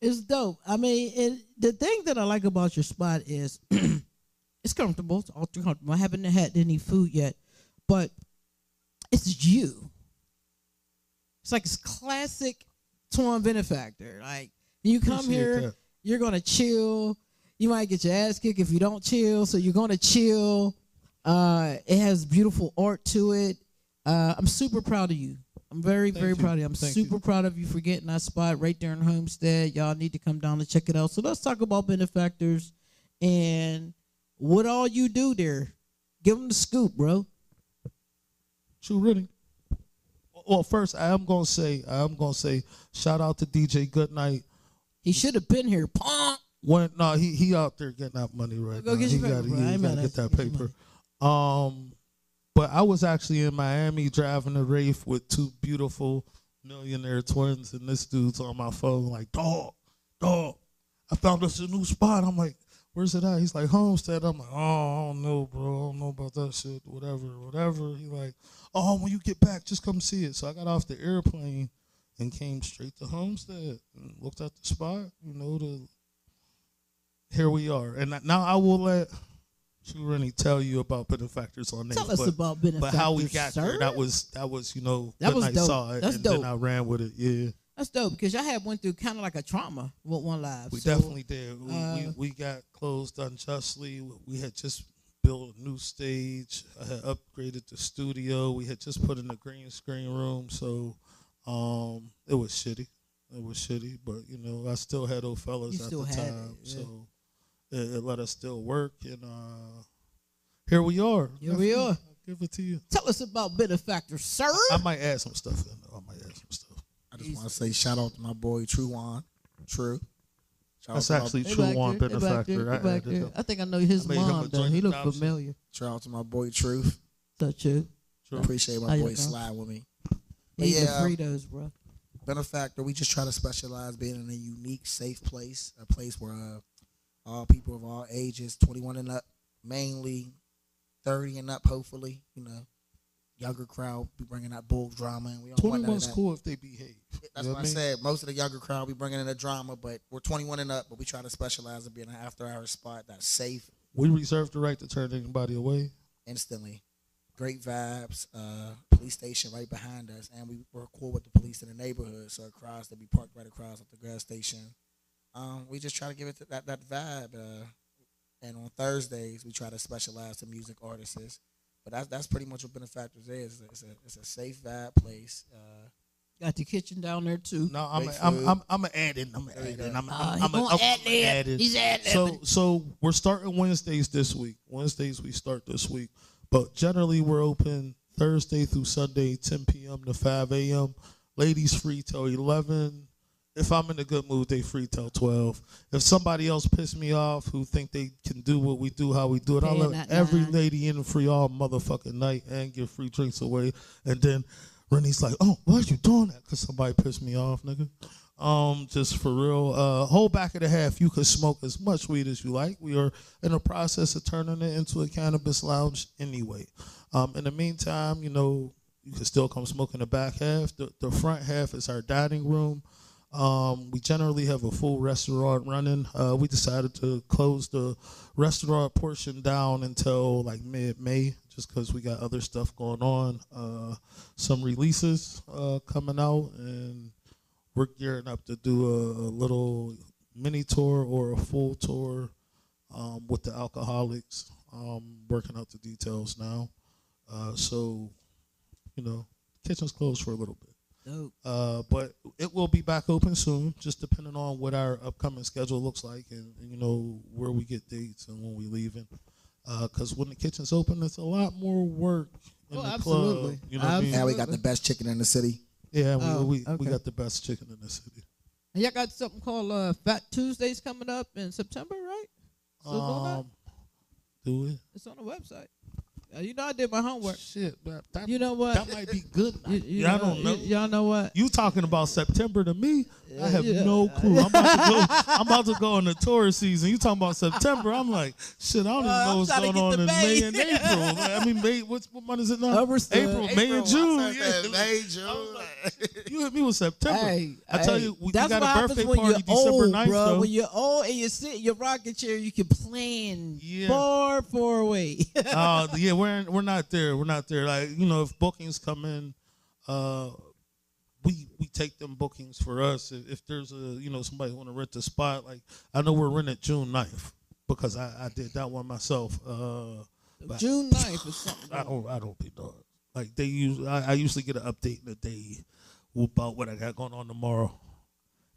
It's dope. I mean, the thing that I like about your spot is it's comfortable. It's all too comfortable. I haven't had any food yet, but it's you. It's like it's classic Tjuan Benafactor. Like, you come Appreciate here, that. you're going to chill. You might get your ass kicked if you don't chill, so you're going to chill. It has beautiful art to it. I'm super proud of you. I'm very proud of you. I'm super proud of you for getting that spot right there in Homestead. Y'all need to come down and check it out. So let's talk about Benefactors and what all you do there. Give them the scoop, bro. TRu Renny. Well, first I am gonna say, shout out to DJ Goodnight. He should have been here. Pong. He out there getting that money right Go now. get He your paper, gotta bro. I ain't mad at get you. that Get your paper. But I was actually in Miami driving a Wraith with two beautiful millionaire twins, and this dude's on my phone like, dog, I found us a new spot. I'm like, where's it at? He's like, Homestead. I'm like, oh, I don't know, bro. I don't know about that shit. Whatever. He like, oh, when you get back, just come see it. So I got off the airplane and came straight to Homestead and looked at the spot. Here we are. And now I will let TRu Renny tell you about Benefactors on there. Tell us about Benefactors, But how we got sir. there, that was That was Goodnight dope. saw it, That's and dope. then I ran with it. Yeah. That's dope because y'all had went through kind of like a trauma with One Live. We So, definitely did. We got closed unjustly. We had just built a new stage. I had upgraded the studio. We had just put in a green screen room. So it was shitty. It was shitty. But, you know, I still had those fellas You at still the had time. it, yeah. So it let us still work. And here we are. Here we are. I'll give it to you. Tell us about Benafactor, sir. I might add some stuff in. I just want to say shout out to my boy Tjuan. True. Shout That's out to actually They Tjuan back there, they back there, Benafactor. they I back added there. him. I think I know his I made him mom, a though. joint He look adoption. familiar. shout out to my boy Truth. Such a Appreciate How my you boy doing? slide with me. But eat the yeah, Fritos, bro. Benefactor, we just try to specialize being in a unique, safe place, a place where all people of all ages, 21 and up, mainly 30 and up, hopefully, you know, younger crowd be bringing out bull drama, and we don't want none of 21's that. cool if they behave. That's what I said. Most of the younger crowd be bringing in the drama, but we're 21 and up, but we try to specialize in being an after-hours spot that's safe We reserve the right to turn anybody away. instantly. Great vibes. Police station right behind us, and we're cool with the police in the neighborhood. So across, they be parked right across at the gas station. We just try to give it that vibe. And on Thursdays, we try to specialize to music artists. But that's pretty much what Benefactors is. It's a safe vibe place. Got the kitchen down there too. No, I'm Great gonna add in. I'm gonna ad-lib. He's ad-libbing. So we're starting Wednesdays this week. Wednesdays we start this week, but generally we're open Thursday through Sunday, 10 p.m. to 5 a.m. Ladies free till 11. If I'm in a good mood, they free till 12. If somebody else pissed me off who think they can do what we do, how we do it, I'll Paying let that every line. lady in free all motherfucking night and give free drinks away. And then Renny's like, oh, why are you doing that? Because somebody pissed me off, nigga. Just for real. Whole back of the half, you could smoke as much weed as you like. We are in the process of turning it into a cannabis lounge anyway. In the meantime, you know, you can still come smoke in the back half. The front half is our dining room. We generally have a full restaurant running. We decided to close the restaurant portion down until like mid-May just because we got other stuff going on. Some releases coming out, and we're gearing up to do a little mini tour or a full tour with the Alcoholics. Working out the details now. So, you know, kitchen's closed for a little bit. Dope. But it will be back open soon, just depending on what our upcoming schedule looks like and you know, where we get dates and when we leaving. Because when the kitchen's open, it's a lot more work in the absolutely. club. You know what I mean? And we got the best chicken in the city. Yeah, we okay. got the best chicken in the city. And y'all got something called Fat Tuesdays coming up in September, right? Still doing that? Do it? It's on the website. You know I did my homework. Shit, that, You know what? that might be good. I don't know. Y'all know what? You talking about September to me? I have Yeah. no clue. I'm about to go in the tourist season. You talking about September? I'm like, shit. I don't even know I'm what's trying to going get on to in May. May and April. I mean, May. What month is it now? April, May, and June. Yeah. Yeah. May, June. You hit me with September. Hey, I tell you, we that's got what a happens birthday when party you're December old, 9th, bro. though. When you're old and you sit in your rocking chair, you can plan Yeah. far away. Yeah, we're not there. We're not there. Like, you know, if bookings come in, we take them bookings for us. If there's somebody want to rent the spot, like I know we're renting June 9th because I did that one myself. But June 9th or something. I don't be dog. Like I usually get an update in a day about what I got going on tomorrow,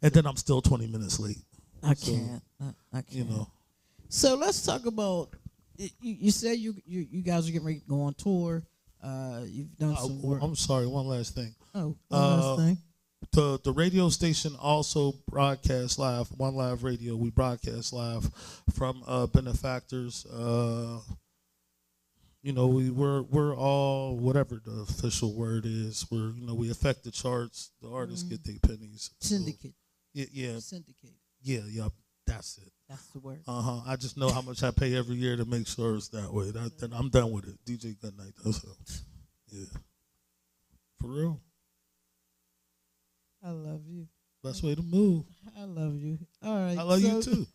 and then I'm still 20 minutes late. I can't. I can't. You know. So let's talk about. You said you guys are getting ready to go on tour. You've done some work. I'm sorry. One last thing. Oh, one last thing. The radio station also broadcasts live. One Live Radio. We broadcast live from Benefactors. You know, we're all whatever the official word is. We affect the charts. The artists get their pennies. Syndicate. Yeah. Syndicated. Yeah. That's it. That's the word. I just know how much I pay every year to make sure it's that way. Then I'm done with it. DJ Goodnight. That's all. Yeah. For real. I love you. Best way to move. I love you. All right. I love you too.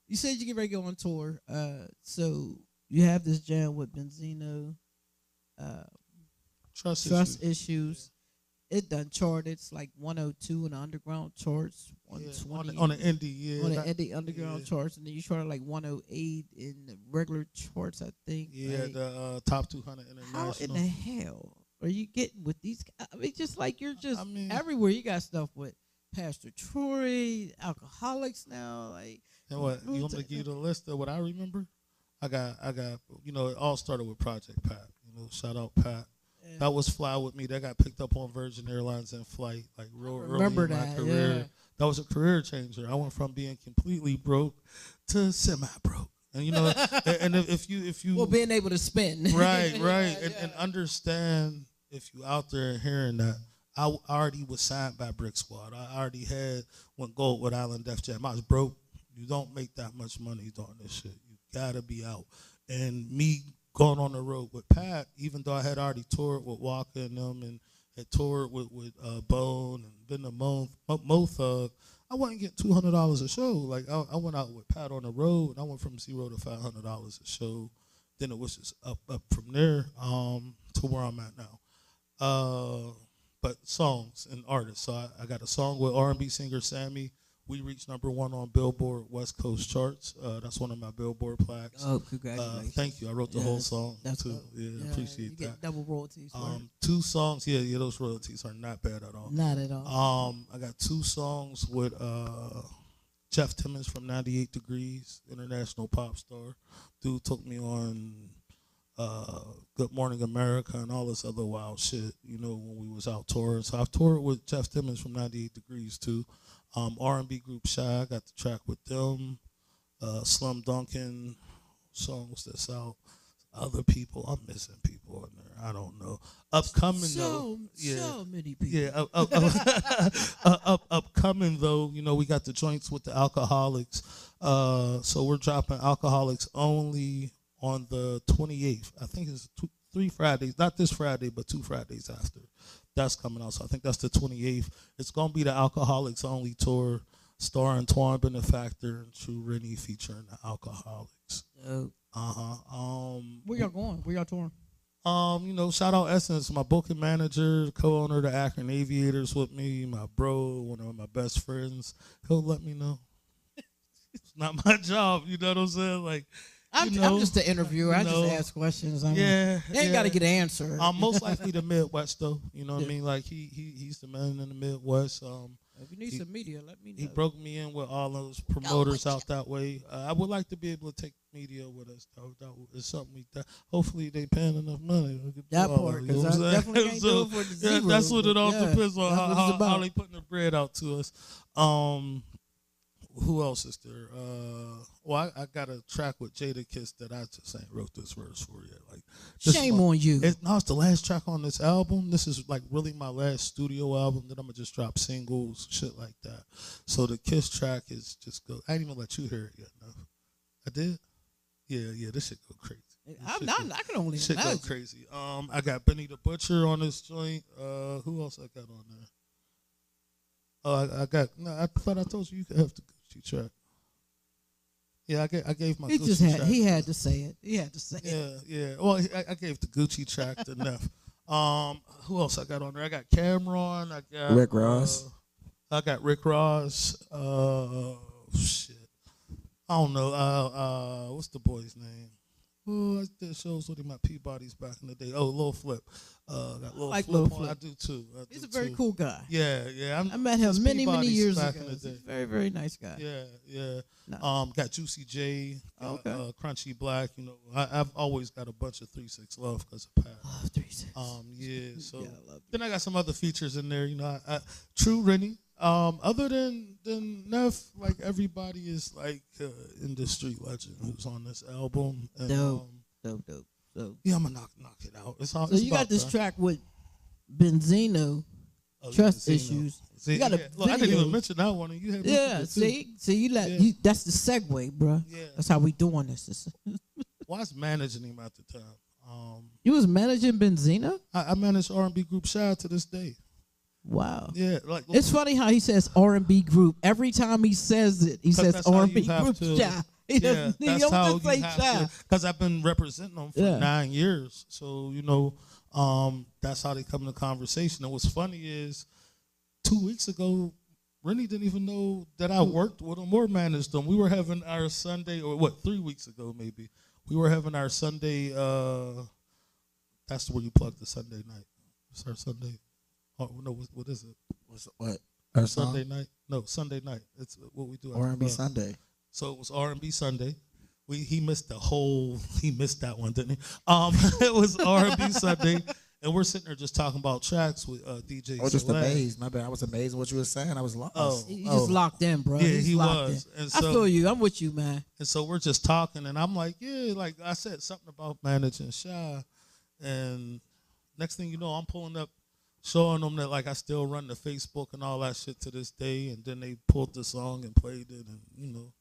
You said you get ready to go on tour. So you have this jam with Benzino. Trust Trust issues. it done charted. It's like 102 in the underground charts, 120 on the indie, on the indie underground charts, and then you charted like 108 in the regular charts, I think. Yeah, like, the top 200 international. how in the hell are you getting with these guys? I mean, just like you're just everywhere. You got stuff with Pastor Troy, Alcoholics now. Like, and what you want me to give you the list of what I remember? I got. It all started with Project Pat. Shout out Pat. Yeah. That was Fly With Me. That got picked up on Virgin Airlines in flight, like real early in my career. Yeah. That was a career changer. I went from being completely broke to semi-broke. And and if you being able to spend. Right. And understand, if you out there hearing that, I already was signed by Brick Squad. I already went gold with Island Def Jam. I was broke. You don't make that much money doing this shit. You gotta be out. And me going on the road with Pat, even though I had already toured with Walker and them, and had toured with Bone and been to Mo Thug, I wasn't getting $200 a show. Like I went out with Pat on the road, and I went from $0 to $500 a show. Then it was just up from there to where I'm at now. But songs and artists. So I got a song with R&B singer Sammy. We reached #1 on Billboard West Coast charts. That's one of my Billboard plaques. Oh, congratulations! Thank you. I wrote the whole song too. Yeah, appreciate you that. Get double royalties. 2 songs. Yeah, those royalties are not bad at all. Not at all. I got 2 songs with Jeff Timmons from 98 Degrees, international pop star. Dude took me on Good Morning America and all this other wild shit, when we was out touring. So I've toured with Jeff Timmons from 98 Degrees too. R&B group Shy, I got the track with them. Slum Duncan, songs that's out. Other people, I'm missing people in there. I don't know. Upcoming though, so many people. Yeah, upcoming though, we got the joints with the Alcoholics. So we're dropping Alcoholics only on the 28th. I think it's 3 Fridays, not this Friday, but 2 Fridays after. That's coming out. So I think that's the 28th. It's going to be the Alcoholics Only tour, starring Tjuan Benafactor and TRu Renny, featuring the Alcoholics. Where y'all going? Where y'all touring? Shout out Essence, my booking manager, co-owner of the Akron Aviators with me, my bro, one of my best friends. He'll let me know. It's not my job, you know what I'm saying? Like, I'm just the interviewer. I just ask questions. They ain't got to get an answer. Most likely the Midwest, though. You know what I mean? Like, he's the man in the Midwest. If you need some media, let me know. He broke me in with all those promoters out that way. I would like to be able to take media with us, though. That is something that hopefully they paying enough money. That part, because I definitely can't do it for the zero. That's what it all depends on, how they putting the bread out to us. Who else is there? I got a track with Jada Kiss that I just ain't wrote this verse for yet. Like, shame on you. It's the last track on this album. This is like really my last studio album. Then I'm gonna just drop singles, shit like that. So the Kiss track is just go. I didn't even let you hear it yet. No, I did. Yeah. This shit go crazy. I can only shit imagine. Go crazy. I got Benny the Butcher on this joint. Who else I got on there? I thought I told you could have the Gucci track. Yeah, I gave my Gucci track. He had to say it. He had to say it. Yeah. Well, I gave the Gucci track to Neff. Who else I got on there? I got Cameron. I got Rick Ross. I got Rick Ross. Shit. I don't know. What's the boy's name? Oh, I did shows with him at Peabody's back in the day. Oh, Lil Flip. Got Lil Flip on. Flip. I do too. He's a very cool guy. Yeah. I met him many years back ago. in the day. He's a very, very nice guy. Yeah. No. Got Juicy J. Okay. Crunchy Black. I've always got a bunch of 3-6 love because of Pat. Oh, 3-6. Yeah. So yeah, I love then I got some other features in there. TRu Renny. Other than Neff, like everybody is like industry legend who's on this album. And, dope. Yeah, I'm gonna knock it out. So you got this track with Benzino, Trust Issues. See, you got a Look, I didn't even mention that one. And you had see, you that's the segue, bro. Yeah. That's how we doing this. Well, I was managing him at the time. You was managing Benzino? I managed R&B group Shy to this day. Wow. Yeah, it's funny how he says R&B group. Every time he says it, he says R&B group Shy. He don't just say Shy. Because I've been representing them for 9 years. So, That's how they come in the conversation. And what's funny is 2 weeks ago, Renny didn't even know that I worked with him or managed them. We were having our Sunday, or 3 weeks ago maybe. We were having our Sunday, that's where you plug the Sunday night. It's our Sunday. Oh, no, what is it? What? Our Sunday night? No, Sunday night. It's what we do. R&B Sunday. So it was R&B Sunday. He missed that one, didn't he? It was R&B Sunday, and we're sitting there just talking about tracks with DJ. I was just amazed. My bad. I was amazed at what you were saying. I was lost. He's just locked in, bro. Yeah, He's he locked was. in. And so, I feel you. I'm with you, man. And so we're just talking, and I'm like, yeah, like I said something about managing Shy, and next thing you know, I'm pulling up, showing them that like I still run the Facebook and all that shit to this day, and then they pulled the song and played it, and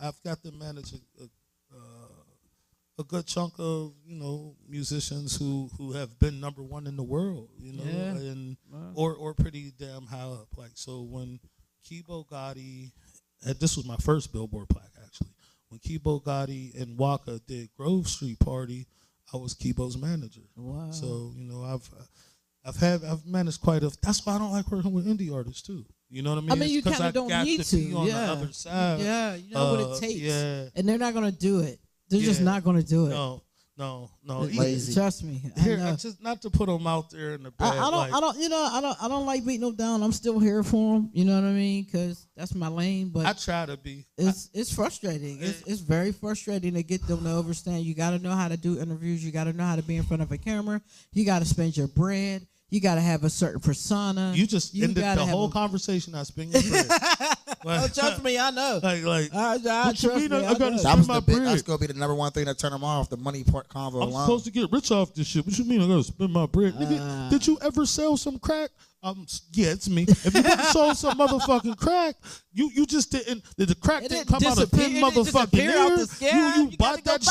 I've got to manage a good chunk of musicians who have been number one in the world, and or pretty damn high up. Like so when Kibo Gotti, this was my first Billboard plaque actually. When Kibo Gotti and Waka did Grove Street Party, I was Kibo's manager. Wow. So I've managed quite a. That's why I don't like working with indie artists too. You know what I mean? I mean, you kind of don't need to. Be on the other side. Yeah, you know what it takes. Yeah. And they're not gonna do it. They're just not gonna do it. No. Lazy. Trust me. Here, just not to put them out there in the bad. I don't like beating them down. I'm still here for them. You know what I mean? Because that's my lane. But I try to be. It's frustrating. It's very frustrating to get them to understand. You got to know how to do interviews. You got to know how to be in front of a camera. You got to spend your bread. You got to have a certain persona. You just ended the whole conversation. I spend your bread. Oh, trust me, I know. Like I what trust you mean? me, I got to That was spend my bread. That's gonna be the number one thing that turn them off. The money part convo I'm alone. supposed to get rich off this shit. What you mean? I got to spend my bread, nigga? Did you ever sell some crack? Yeah, it's me. If you ever sold some motherfucking crack, you just didn't. The crack didn't come out of thin motherfucking air. You bought that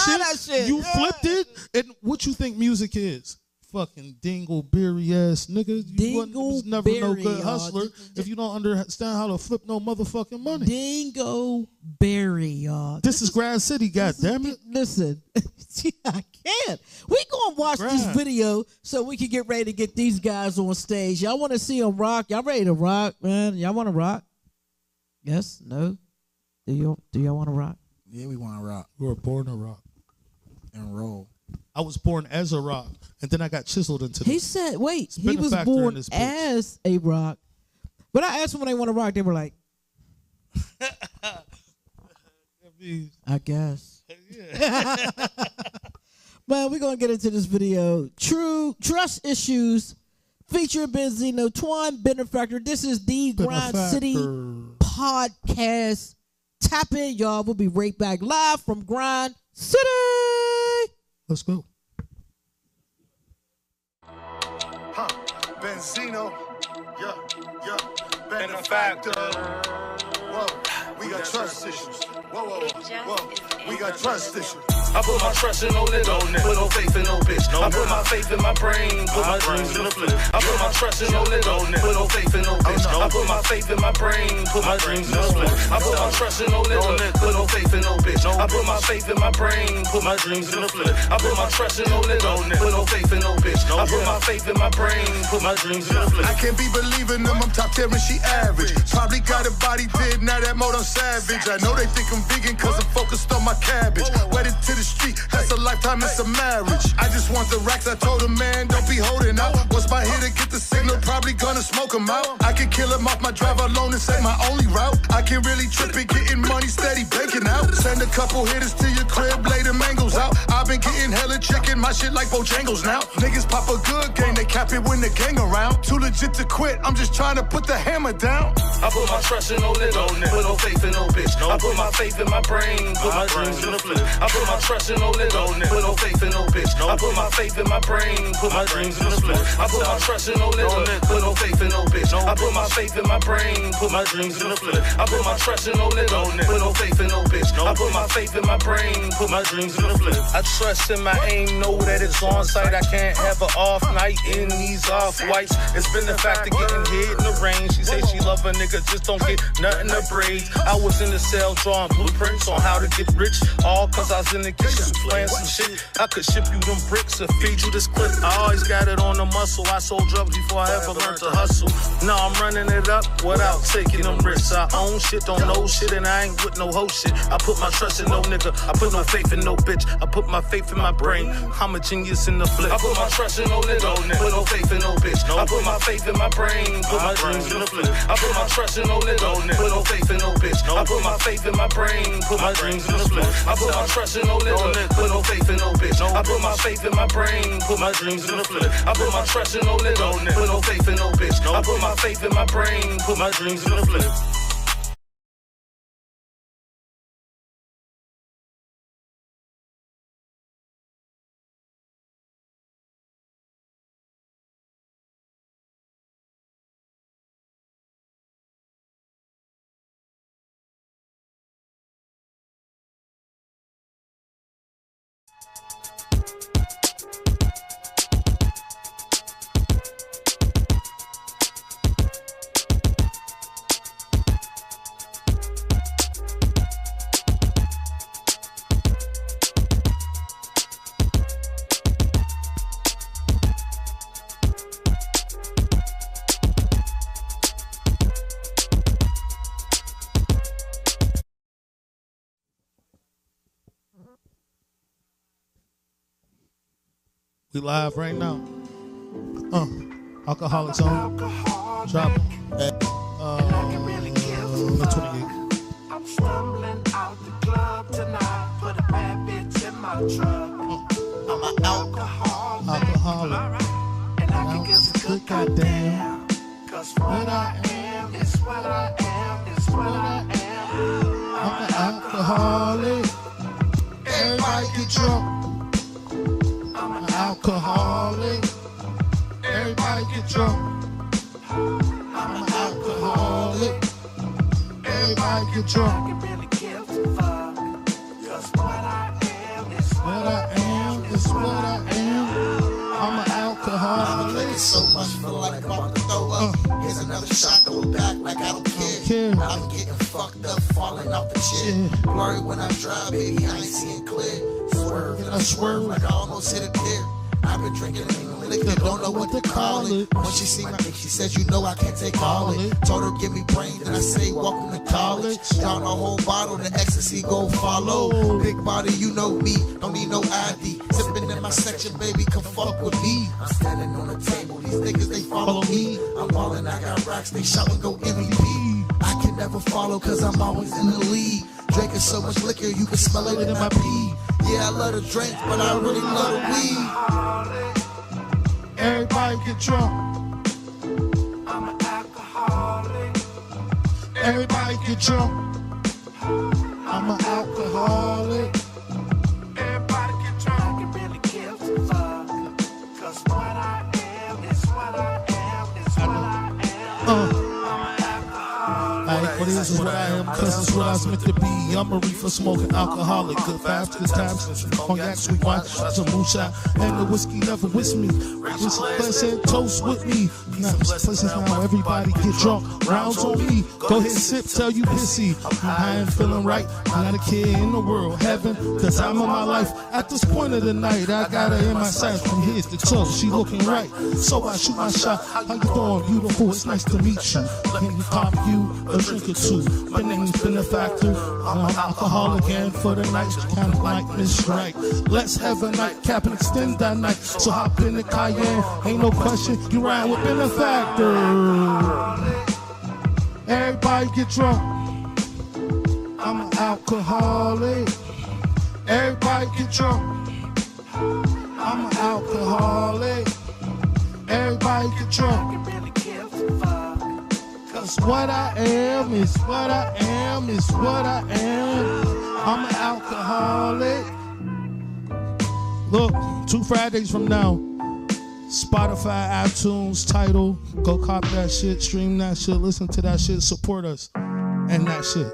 shit. You flipped it. And what you think music is? Fucking dingleberry ass nigga. You was never no good hustler if you don't understand how to flip no motherfucking money. Dingleberry, y'all. This is Grand City, goddammit. Listen, I can't. We gonna watch this video so we can get ready to get these guys on stage. Y'all want to see them rock? Y'all ready to rock, man? Y'all want to rock? Yes? No? Do y'all want to rock? Yeah, we want to rock. We were born to rock and roll. I was born as a rock, and then I got chiseled into the. He said, wait, he was born as a rock. But I asked them when they want to rock, they were like, I guess. Yeah. Well, we're going to get into this video. TRu Trust Issues featuring Benzino, Tjuan Benafactor. This is the Grind City podcast. Tap in, y'all. We'll be right back live from Grind City. Let's go. Benzino, yeah, Benafactor. Whoa, we got trust issues. Whoa, we got trust issues. I put my trust in no nigga, put no faith in no bitch. I put my faith in my brain, put my dreams in the flip. I put my trust in no nigga, put no faith in no bitch. I put my faith in my brain, put my dreams in the flip. I put my trust in no nigga, put no faith in no bitch. I put my faith in my brain, put my dreams in the flip. I put my trust in no nigga, put no faith in no bitch. I put my faith in my brain, put my dreams in the flip. I can't be believing them, I'm top tier and she average. Probably got a body big, now that motor savage. I know they think I'm vegan cause I'm focused on my cabbage. Wedded to the street, that's a lifetime, it's a marriage. I just want the racks, I told him, man, don't be holding out. Once my hitter get the signal, probably gonna smoke him out. I can kill him off my drive alone and say my only route. I can really trip it, getting money steady, banking out. Send a couple hitters to your crib, lay the mangoes out. I've been getting hella chicken, my shit like Bojangles now. Niggas pop a good game, they cap it when the gang around. Too legit to quit, I'm just trying to put the hammer down. I put my trust in no nigga, put no faith in no bitch. I put my faith in my brain, put my dreams in the flip. I put my trust in no nigga, put no faith in no bitch. I put my faith in my brain, put my dreams in the flip. I put my trust in no nigga, put no faith in no bitch. I put my faith in my brain, put my dreams in the flip. I put my trust in no nigga, put no faith in no bitch. I put my faith in my brain, put my dreams in the flip. I trust in my aim, know that it's on sight. I can't have an off night in these off whites. It's been the fact of getting hit in the rain. She say she love a nigga, just don't get nothing to braids. I was in the cell drawing blueprints on how to get rich. All cause I was in the kitchen playing some shit. I could ship you them bricks or feed you this clip. I always got it on the muscle. I sold drugs before I ever learned to hustle. Now I'm running it up without taking them risks. I own shit, don't know shit, and I ain't with no hoe shit. I put my trust in no nigga. I put no faith in no bitch. I put my faith in my brain. I'm a genius in the flip. I put my trust in no nigga. Put no faith in no bitch. I put my faith in my brain. Put my dreams in the flip. I put my trust in no nigga. Put no faith in no bitch. I put my faith in my brain. Put my dreams in the flip. I put my trust in no nigga. Put no faith in no bitch. I put my faith in my brain. Put my dreams in the flip. I put my trust in no nigga. Put no faith in no bitch. I put my faith in my brain. Put my dreams in the flip. We live right now. Alcoholics on. Drop. At, the 28th. I'm stumbling out the club tonight. Put a bad bitch in my truck. I'm an alcoholic. And I can give a good goddamn. Cause what I am is what I am is what I am. I'm an alcoholic. Everybody get drunk. I'm an alcoholic. Everybody get drunk. I'm an alcoholic. Everybody get drunk. I can really give a fuck. Cause what I am is What I am is what I am. I'm an alcoholic. I'm drinking so much, feel like I'm about to throw up. Here's another shot, go back like I don't care. I'm getting fucked up, falling off the chair. Blurry when I drive, baby, I ain't seeing clear. Swerving, I swerve like I almost hit a deer. I've been drinking liquor, don't know what to call it. When she see my dick, she says, you know I can't take all it. Told her, give me brain, then I say, welcome to college. Down a whole bottle, the ecstasy go follow. Big body, you know me, don't need no ID. Sipping in my section, baby, come fuck with me. I'm standing on the table, these niggas, they follow me. I'm ballin', I got racks, they shoutin' go MVP. I can never follow, cause I'm always in the lead. Drinking so much liquor, you can smell it in my pee. Yeah, I love the drink, but I really love the weed. Everybody get drunk. I'm an alcoholic. Everybody get drunk. I'm an alcoholic. Everybody get drunk. I can really give a fuck. Cause what I am is what I am is what I am. I'm an alcoholic. What is what I am, cause it's what I was meant to be. I'm a reefer smoking alcoholic. Good vibes, good times, cognac, sweet wine, some moonshine, and the whiskey never with me. This place and toast with me. Now, places now, everybody get drunk. Rounds on me. Go ahead and sip, tell you pissy. I ain't feeling right. I'm not a kid in the world. Heaven, the time of my life. At this point of the night, I got her in my sights. From head to toe, she looking right. So I shoot my shot. How you doing, beautiful? It's nice to meet you. Let me pop you a drink or two. My name's Benafactor. I'm an alcoholic and for the night, kind of like Miss Right. Let's have a night, cap and extend that night. So hop in the Cayenne, ain't no question. You ride with Benafactor. Everybody get drunk. I'm an alcoholic. Everybody get drunk. I'm an alcoholic. Everybody get drunk. Cause what I am is what I am is what I am. I'm an alcoholic. Look, 2 Fridays from now, Spotify, iTunes, Tidal, go cop that shit, stream that shit, listen to that shit, support us, and that shit.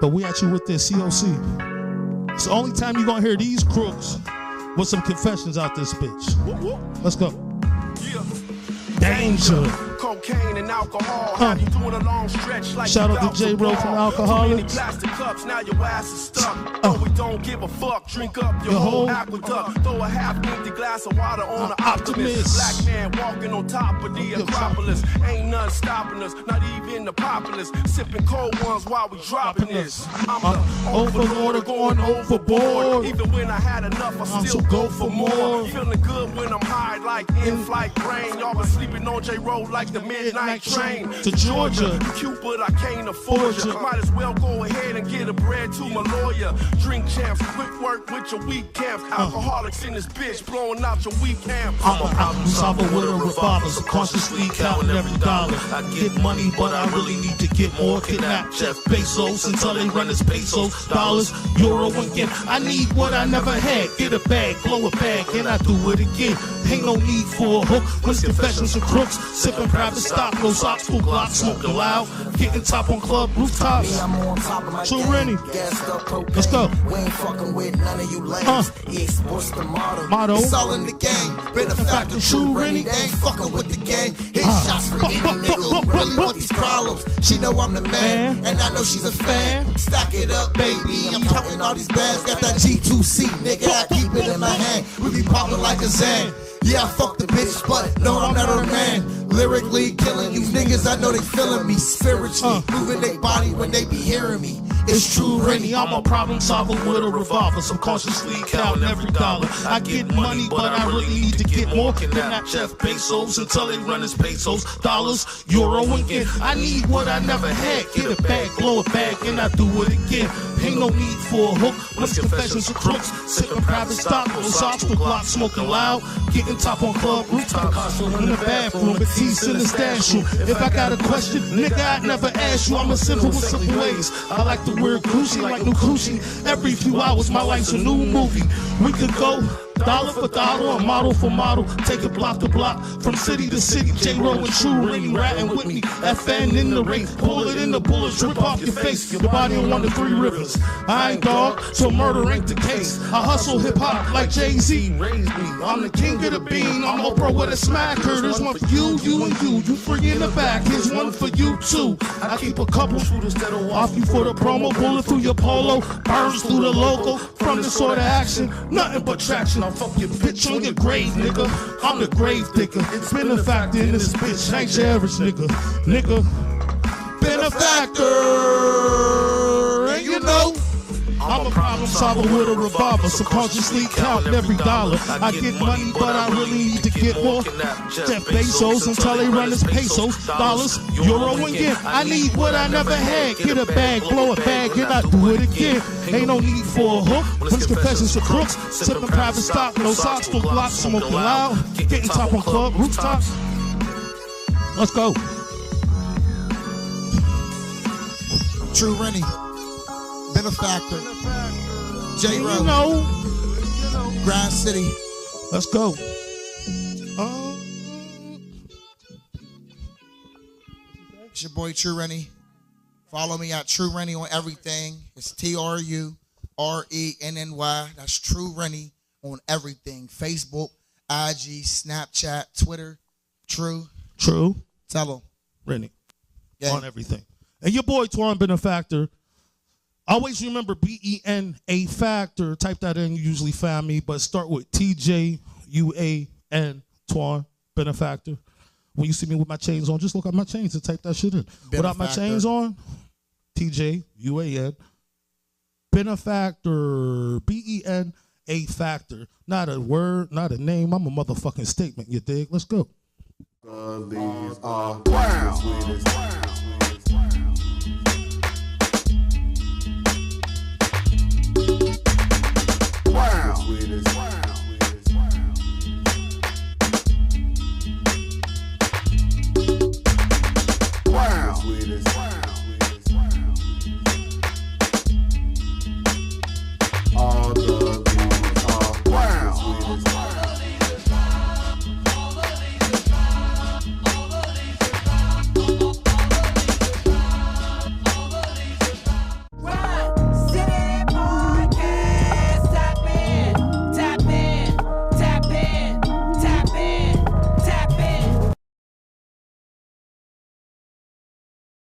But we at you with this COC. It's the only time you're gonna hear these crooks with some confessions out this bitch. Let's go. Danger. cocaine and alcohol. Have you doing a long stretch like shout out to J-Ro from Alcoholics. Too many plastic cups, now your ass is stuck. No, we don't give a fuck. Drink up your whole aqueduct. Throw a half-empty glass of water on an optimist. Black man walking on top of the Acropolis. Ain't none stopping us, not even the populace. Sipping cold ones while we dropping this. I'm the overlord going overboard. Even when I had enough, I still go for more. Feeling good when I'm high like in-flight brain. Y'all been sleeping on J-Roll like the midnight train. To Georgia. You cute, but I can't afford you. Might as well go ahead and get a bread to my lawyer. Drink champs, quick work with your weak camps. Alcoholics in this bitch, blowing out your weak camp. I'm a problem solver with a revolver, subconsciously counting every dollar. I get money, but I really need to get more. Kidnap Jeff Bezos until they run his pesos, dollars, euro, and yen. I need what I never had. Get a bag, blow a bag, and I do it again. Ain't no need for a hook. When confessions of crooks, sipping private stock, no socks, full Glock, smoking loud, getting top on club rooftops. I'm on top of my TRu Renny. Let's go. We ain't fucking with none of you lames. EA Sports the motto. It's all in the game. Benafactor, TRu Renny. They ain't fucking with the game. Hit shots for any nigga who really want these problems. She know I'm the man, and I know she's a fan. Stack it up, baby. I'm counting all these bags. Got that G2C, nigga. I keep it in my hand. We be popping like a Zan. Yeah, I fuck the bitch, but no, I'm not her man. Lyrically killing you niggas, I know they feeling me. Spiritually moving their body when they be hearing me. It's TRu Renny, I'm a problem solver with a revolver, subconsciously counting every dollar. I get money, but I really need to get more. Kidnap Jeff Bezos until they run his pesos, dollars, euro, and yen. I need what I never had. Get a bag, blow a bag, and I do it again. Ain't no need for a hook. When confessions of crooks, sipping private stock, no socks, full Glock, smoking loud, getting top on club rooftop, hustle in the bathroom, Batiste in the stash room. If I got a question, nigga, I'd never ask you. I'm a simple with simple ways. I like to wear Gucci like new Gucci. Every few hours, my life's a new movie. We could go dollar for dollar, or model for model. Take it block to block, from city to city. J-Ro and TRu Renny ratting with me. FN in the ring, pull it in the bullets, drip off your face. Your body on 1 to 3 rivers. I ain't dog, so murder ain't the case. I hustle hip hop like Jay-Z raised me. I'm the king of the bean. I'm Oprah with a smacker. There's one for you, you, and you. You free in the back. Here's one for you too. I keep a couple shooters that'll off you for the promo. Bullet through your polo, burns through the logo. From this sort of action, nothing but traction. I'll fuck your bitch on your grave, nigga. I'm the grave digger. It's Benafactor in this bitch. Ain't your average nigga. Nigga. Benafactor. And you know, I'm a problem solver with a revolver, subconsciously counting every dollar. I get money, but I really need to get more. Jeff Bezos until they run his pesos, dollars, euro, and yen. I need what I never had. Get a bag, blow a bag, and I do it again. Ain't no need for a hook. When confessions of crooks, sipping private stock, no socks, full Glock, smoking loud, getting top on club rooftops. Let's go. TRu Renny, Benafactor, J-Ro, You know. Grind City. Let's go. It's your boy TRu Renny. Follow me at TRu Renny on everything. It's TRuRenny. That's TRu Renny on everything. Facebook, IG, Snapchat, Twitter. TRu Tell them. Renny. Yeah. On everything. And your boy Tjuan Benafactor. Always remember BENA Factor. Type that in. You usually find me. But start with TJUAN, Tjuan Benafactor. When you see me with my chains on, just look at my chains and type that shit in. Without my chains on, TJUAN, Benafactor, BENA Factor. Not a word, not a name. I'm a motherfucking statement. You dig? Let's go. These are wow. Wow.